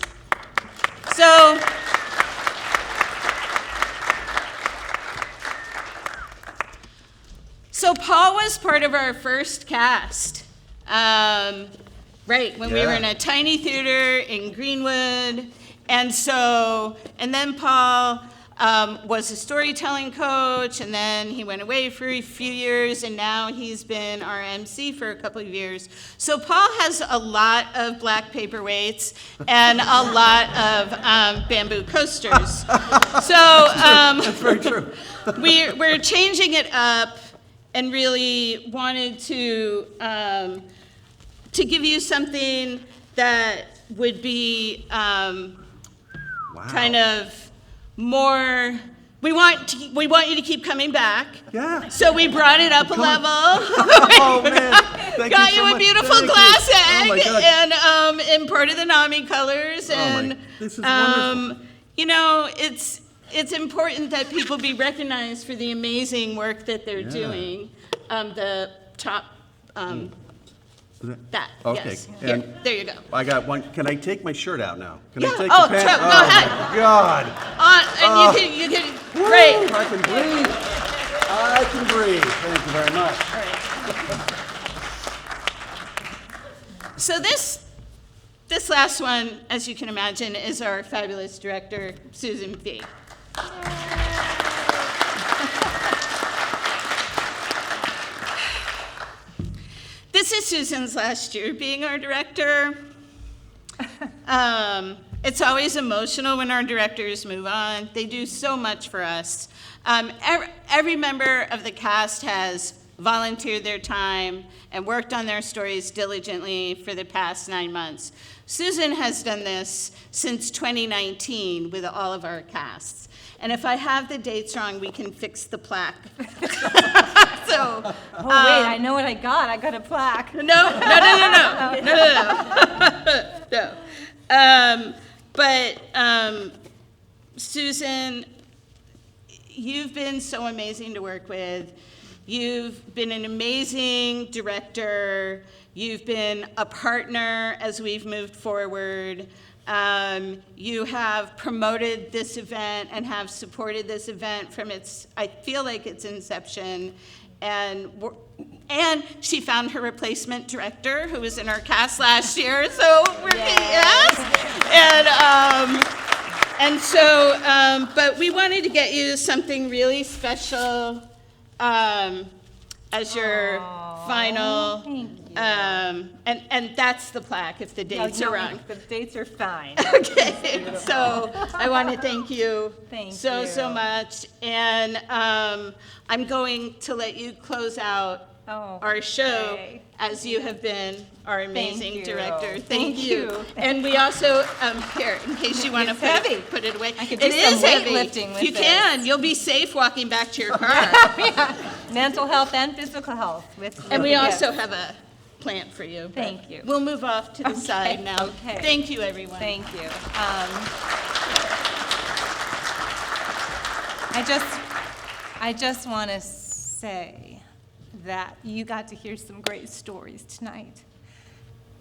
So Paul was part of our first cast, right, when we were in a tiny theater in Greenwood. And then Paul was a storytelling coach, and then he went away for a few years, and now he's been our MC for a couple of years. So Paul has a lot of black paperweights and a lot of bamboo coasters. So That's very true. we're changing it up and really wanted to give you something that would be kind of more. We want you to keep coming back. Yeah. So we brought it up a level. Oh, man. Thank Got so you a much. beautiful Thank you. glass Oh, egg my God. and part of the NAMI colors. And this is wonderful. you know, it's important that people be recognized for the amazing work that they're doing. The top. That, Okay. yes. And Here, there you go. I got one. Can I take my shirt out now? Can Yeah. I take Oh, the pants? go ahead. My God. And you can, great. I can breathe. I can breathe. Thank you very much. So this last one, as you can imagine, is our fabulous director, Susan Fee. This is Susan's last year being our director. It's always emotional when our directors move on. They do so much for us. Every member of the cast has volunteered their time and worked on their stories diligently for the past 9 months. Susan has done this since 2019 with all of our casts. And if I have the dates wrong, we can fix the plaque. Oh, wait, I know what I got. I got a plaque. No. But Susan, you've been so amazing to work with. You've been an amazing director. You've been a partner as we've moved forward. You have promoted this event and have supported this event from I feel like its inception. And she found her replacement director, who was in our cast last year. So but we wanted to get you something really special as your final. Thank you. And that's the plaque if the dates are wrong. The dates are fine. Okay, so I want to thank you so much. And I'm going to let you close out our show as you have been our amazing director. Thank you. And we also, here, in case you want to put it away. I could do It some is heavy. weightlifting with You this. can. You'll be safe walking back to your car. Mental health and physical health. And we also have a plant for you. Thank you. We'll move off to the side now. Okay. Thank you, everyone. Thank you. I just want to say that you got to hear some great stories tonight.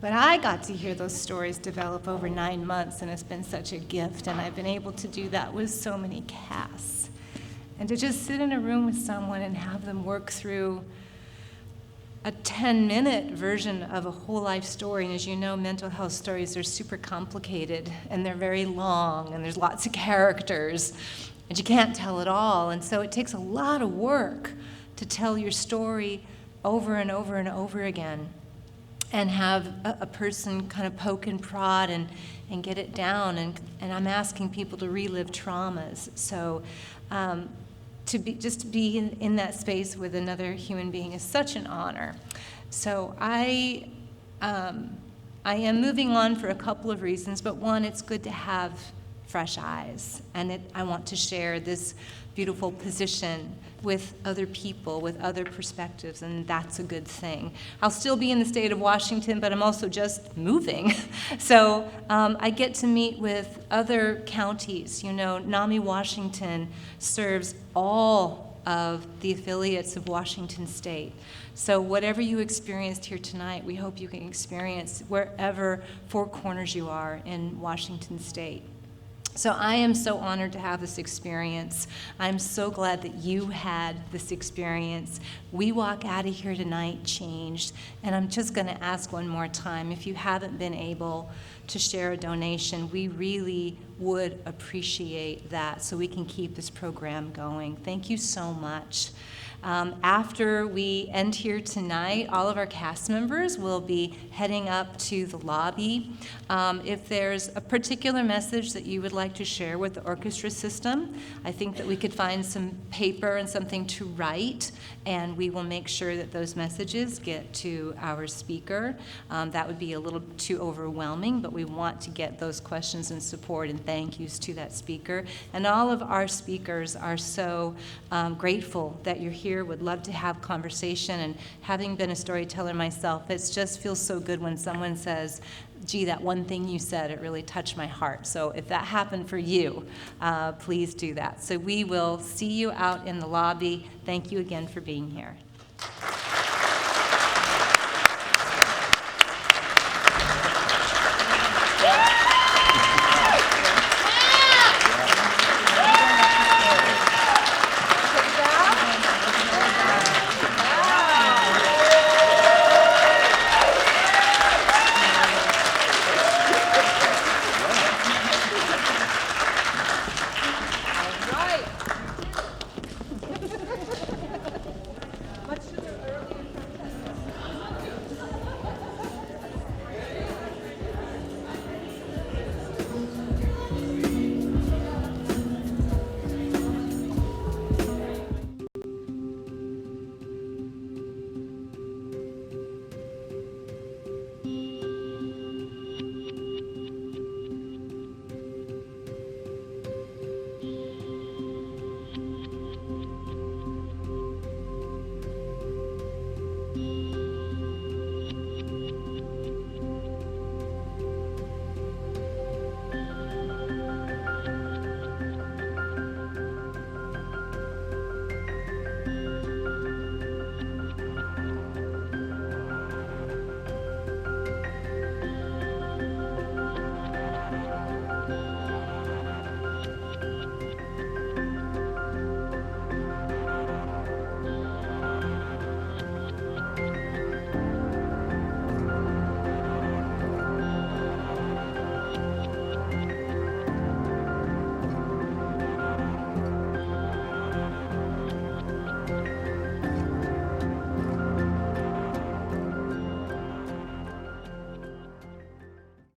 But I got to hear those stories develop over 9 months, and it's been such a gift, and I've been able to do that with so many casts. And to just sit in a room with someone and have them work through a 10-minute version of a whole life story. And as you know, mental health stories are super complicated, and they're very long, and there's lots of characters, and you can't tell it all. And so it takes a lot of work to tell your story over and over and over again. and have a person kind of poke and prod and get it down. And I'm asking people to relive traumas. So to be in that space with another human being is such an honor. So I am moving on for a couple of reasons, but one, it's good to have fresh eyes, and I want to share this beautiful position with other people, with other perspectives, and that's a good thing. I'll still be in the state of Washington, but I'm also just moving. So I get to meet with other counties. You know, NAMI Washington serves all of the affiliates of Washington State. So whatever you experienced here tonight, we hope you can experience wherever four corners you are in Washington State. So I am so honored to have this experience. I'm so glad that you had this experience. We walk out of here tonight changed, and I'm just going to ask one more time, if you haven't been able to share a donation, we really would appreciate that so we can keep this program going. Thank you so much. After we end here tonight, all of our cast members will be heading up to the lobby. If there's a particular message that you would like to share with the orchestra system, I think that we could find some paper and something to write, and we will make sure that those messages get to our speaker. That would be a little too overwhelming, but we want to get those questions and support and thank yous to that speaker. And all of our speakers are so grateful that you're here, would love to have conversation, and having been a storyteller myself, it just feels so good when someone says, gee, that one thing you said, it really touched my heart. So if that happened for you, please do that. So we will see you out in the lobby. Thank you again for being here.